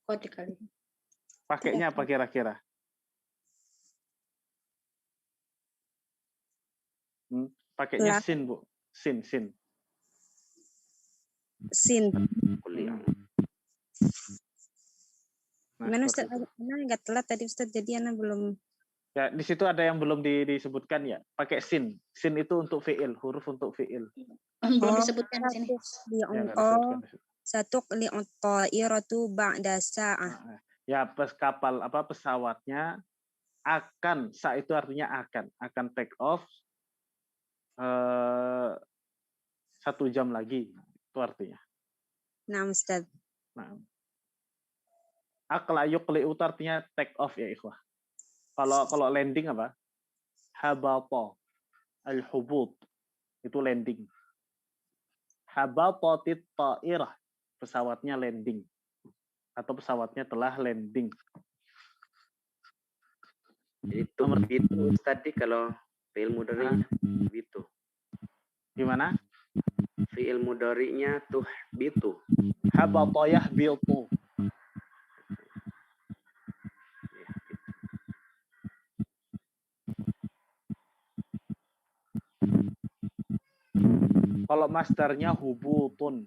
kode kali. Pakainya apa kira-kira? Pakainya sin, Bu. Sin. Sin. Nah, Gimana Ustaz? Ana nggak telat tadi Ustaz, jadi Ana belum. Ya, di situ ada yang belum disebutkan ya. Pakai sin. Sin itu untuk fiil, huruf untuk fiil. Belum disebutkan di sini. Satu li'ut ta'iratu ba'da sa'ah. Ya, kapal pesawatnya akan, sa itu artinya akan take off 1 jam lagi, itu artinya. Nah, Ustaz. Nah. Akla yuqli'u artinya take off ya, ikhwah. Kalau landing apa? Habata al-hubut. Itu landing. Habatatit ta'irah. Pesawatnya landing. Atau pesawatnya telah landing. Itu bitu tadi kalau fi'il mudhari'nya bitu. Gimana? Fi'il mudhari'nya tuh bitu. Habata yahbitu. Kalau masdarnya hubutun.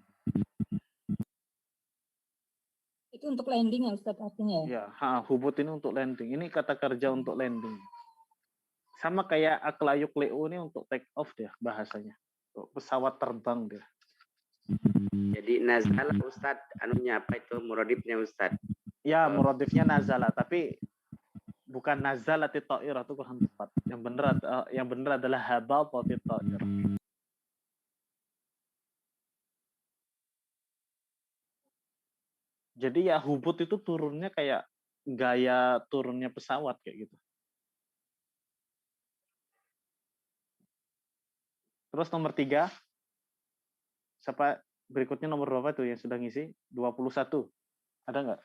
Itu untuk landing ya Ustaz artinya ya? Ya, hubut ini untuk landing. Ini kata kerja untuk landing. Sama kayak akla yuqli'u ini untuk take off dia bahasanya. Untuk pesawat terbang dia. Jadi nazala Ustaz, anunya apa itu muradifnya Ustaz? Ya, muradifnya nazala, tapi bukan nazalatit ta'irah, itu kurang tepat. Yang benar adalah habatatit ta'irah. Jadi ya hubut itu turunnya kayak gaya turunnya pesawat kayak gitu. Terus nomor 3. Siapa berikutnya nomor berapa tuh yang sudah ngisi? 21. Ada nggak?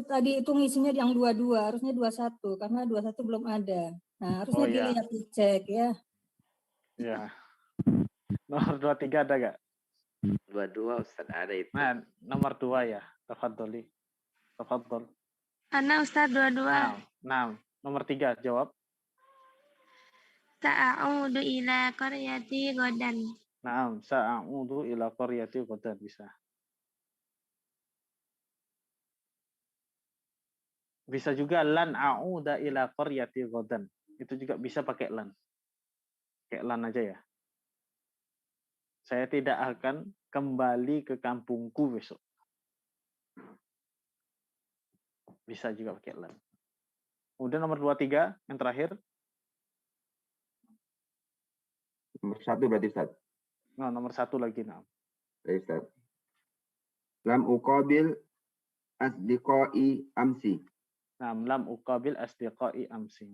Tadi itu ngisinya yang 22, harusnya 21 karena 21 belum ada. Nah, harusnya dilihat dicek ya. Ya. Nomor 23 ada nggak? 22 Ustaz ada itu. Nah, nomor 2 ya. Tafadholi. Tafadhol. Ana Ustaz 22. Nah, nomor 3 jawab. Sa'audu ila qaryati ghadan. Naam, sa'audu ila qaryati ghadan bisa. Bisa juga lan a'uda ila qaryati ghadan. Itu juga bisa pakai lan. Pakai lan aja ya. Saya tidak akan kembali ke kampungku besok. Bisa juga pakai lan. Kemudian nomor 23 yang terakhir. Nomor 1 berarti Ustaz. Nah, nomor 1 lagi. Nah. Baik Ustaz. Lam uqabil asdiqai amsi. Nah, lam uqabil asdiqai amsi.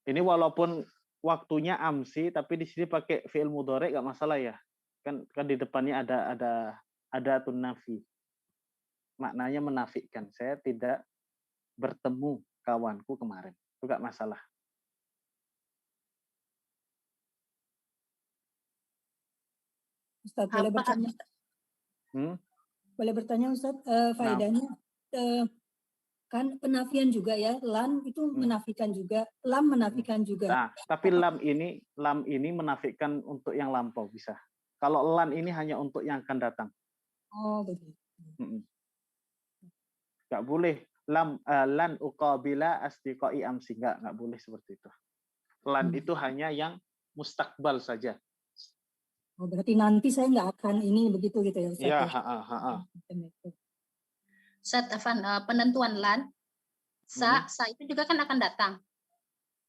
Ini walaupun waktunya amsi, tapi di sini pakai fi'il mudhari' nggak masalah ya. Kan di depannya ada tun nafi. Maknanya menafikan. Saya tidak bertemu kawanku kemarin. Itu nggak masalah. Ustaz, boleh bertanya? Boleh bertanya Ustaz, faedahnya kan penafian juga ya, lan itu menafikan juga, lam menafikan juga. Nah, tapi lam ini menafikan untuk yang lampau bisa. Kalau lan ini hanya untuk yang akan datang. Oh, begitu. Nggak boleh lan uqabila asdiqai amsi, nggak boleh seperti itu. Lan itu hanya yang mustakbal saja. Oh, berarti nanti saya nggak akan ini begitu gitu ya Ustaz? Ya, Ustaz Afan, penentuan lan, sa itu juga kan akan datang.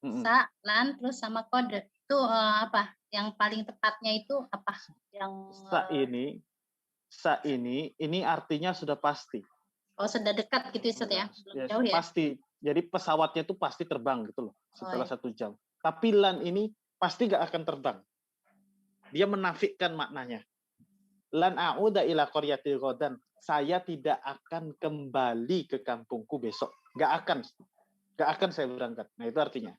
Sa, lan, terus sama kode. Itu apa? Yang paling tepatnya itu apa? Yang sa ini sa ini artinya sudah pasti. Oh, sudah dekat gitu Ustaz ya? Belum jauh ya? Pasti. Jadi pesawatnya itu pasti terbang gitu loh setelah 1 jam. Tapi lan ini pasti nggak akan terbang. Dia menafikan maknanya. Lan a'uda ila qaryati ghadan. Saya tidak akan kembali ke kampungku besok. Nggak akan saya berangkat. Nah, itu artinya.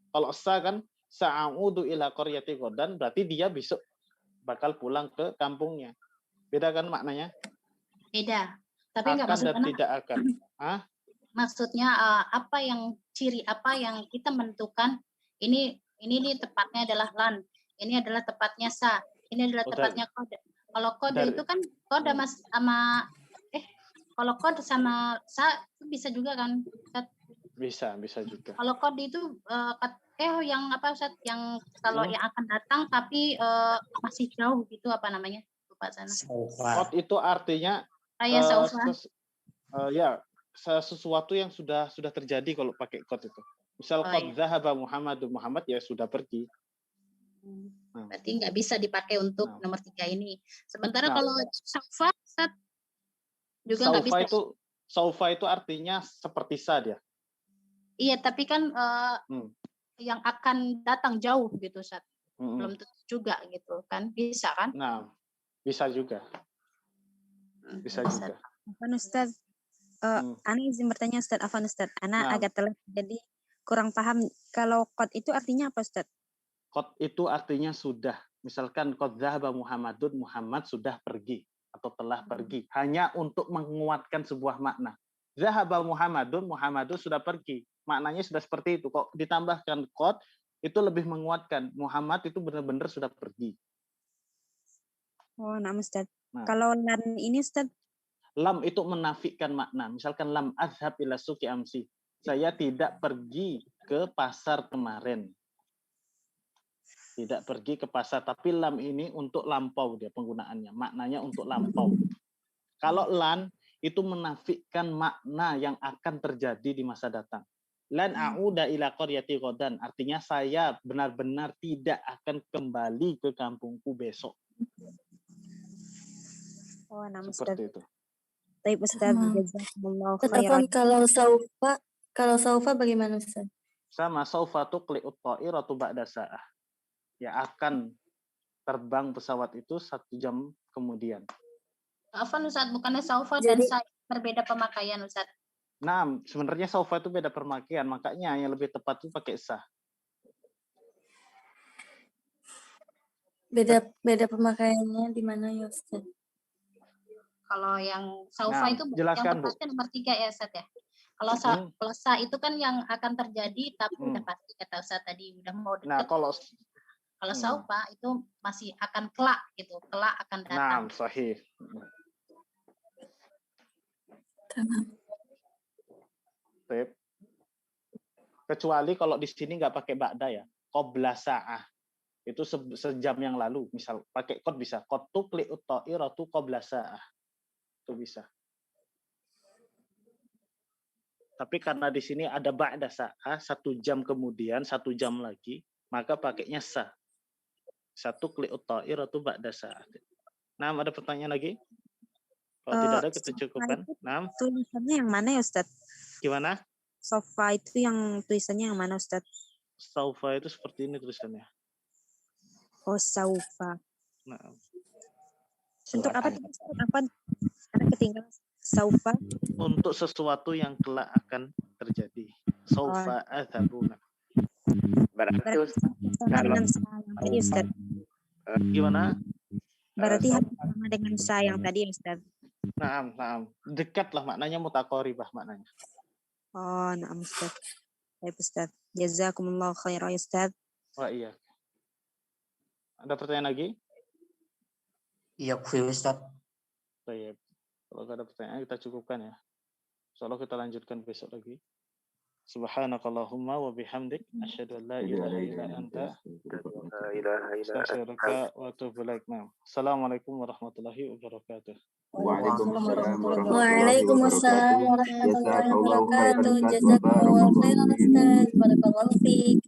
Kalau sa kan sa'udu ila qaryati ghadan berarti dia besok bakal pulang ke kampungnya. Beda kan maknanya? Beda. Tapi nggak maksudnya tidak akan. Hah? Maksudnya apa yang ciri apa yang kita menentukan ini tepatnya adalah lan, ini adalah tepatnya sa, ini adalah tepatnya kode. Kalau kode itu kan kode mas sama kalau kode sama sa itu bisa juga kan? Bisa juga. Kalau kode itu yang apa Ustaz? Yang kalau yang akan datang tapi masih jauh gitu apa namanya? Lupa sana. Kode itu artinya sesuatu yang sudah terjadi kalau pakai kod itu. Misal qad dzahaba Muhammad ya sudah pergi. Berarti nggak bisa dipakai untuk nomor 3 ini. Sementara kalau saufa juga nggak bisa. Saufa itu artinya seperti sa dia. Iya, tapi kan yang akan datang jauh gitu Ustaz. Belum tentu juga gitu kan. Bisa kan? Nah, bisa juga. Bisa juga. Afan Ustaz. Ana izin bertanya Ustaz, Afan Ustaz. Ana agak telat jadi kurang paham. Kalau qad itu artinya apa Ustaz? Qad itu artinya sudah. Misalkan qad dzahaba Muhammadun, Muhammad sudah pergi atau telah pergi. Hanya untuk menguatkan sebuah makna. Dzahaba Muhammadun sudah pergi. Maknanya sudah seperti itu. Kok ditambahkan qad itu lebih menguatkan. Muhammad itu benar-benar sudah pergi. Oh, nah Ustaz. Kalau lan ini Ustaz, lam itu menafikan makna. Misalkan lam azhab ila suqi amsi. Saya tidak pergi ke pasar kemarin. Tidak pergi ke pasar. Tapi lam ini untuk lampau dia penggunaannya. Maknanya untuk lampau. Kalau lan itu menafikan makna yang akan terjadi di masa datang. Lan a'uda ila qaryati ghadan. Artinya saya benar-benar tidak akan kembali ke kampungku besok. Oh, seperti itu. Baik Ustaz, jazakumullah khairan. Kalau saufa bagaimana Ustaz? Sama saufa tuqli'ut ta'iratu ba'da sa'ah. Ya akan terbang pesawat itu 1 jam kemudian. Afan Ustaz, bukannya saufa dan sa berbeda pemakaian Ustaz? Nah, sebenarnya saufa itu beda pemakaian, makanya yang lebih tepat itu pakai sa. Beda pemakaiannya di mana ya Ustaz? Kalau yang saufa itu yang tepatnya nomor 3 ya Ustaz ya. Kalau sa itu kan yang akan terjadi tapi udah pasti kata Ustaz tadi udah mau dekat. Nah, kalau saufa itu masih akan kelak gitu. Kelak akan datang. Nah, sahih. Kecuali kalau di sini nggak pakai ba'da ya. Qabla sa'ah. Itu sejam yang lalu. Misal pakai qad bisa. Qad tuqli'ut ta'iratu qabla sa'ah. Itu bisa. Tapi karena di sini ada ba'da sa'ah, 1 jam kemudian, 1 jam lagi, maka pakainya sa. Satu kli'ut ta'iratu ba'da sa'ah. Nah, ada pertanyaan lagi? Kalau tidak ada, kita cukupkan. Nah, tulisannya yang mana ya Ustaz? Gimana? Sofa itu yang tulisannya yang mana Ustaz? Saufa itu seperti ini tulisannya. Oh, saufa. Nah. Untuk apa? Apa? Karena ketinggalan saufa. Untuk sesuatu yang kelak akan terjadi. Saufa azhabuna. Berarti Ustaz. Gimana? Berarti sama dengan sa yang tadi Ustaz. Naam. Dekat lah maknanya, mutaqaribah maknanya. Oh, naam Ustaz. Baik Ustaz. Jazakumullah khairan Ustaz. Wah, iya. Ada pertanyaan lagi? Iya, Ustaz. Baik. Kalau ada pertanyaan kita cukupkan ya. Insyaallah kita lanjutkan besok lagi. Subhanakallahumma wa bihamdik asyhadu an la ilaha illa anta astaghfiruka wa atubu ilaik. Assalamualaikum warahmatullahi wabarakatuh. Waalaikumsalam warahmatullahi wabarakatuh. Jazakallahu khairan Ustaz. Barakallahu fiik.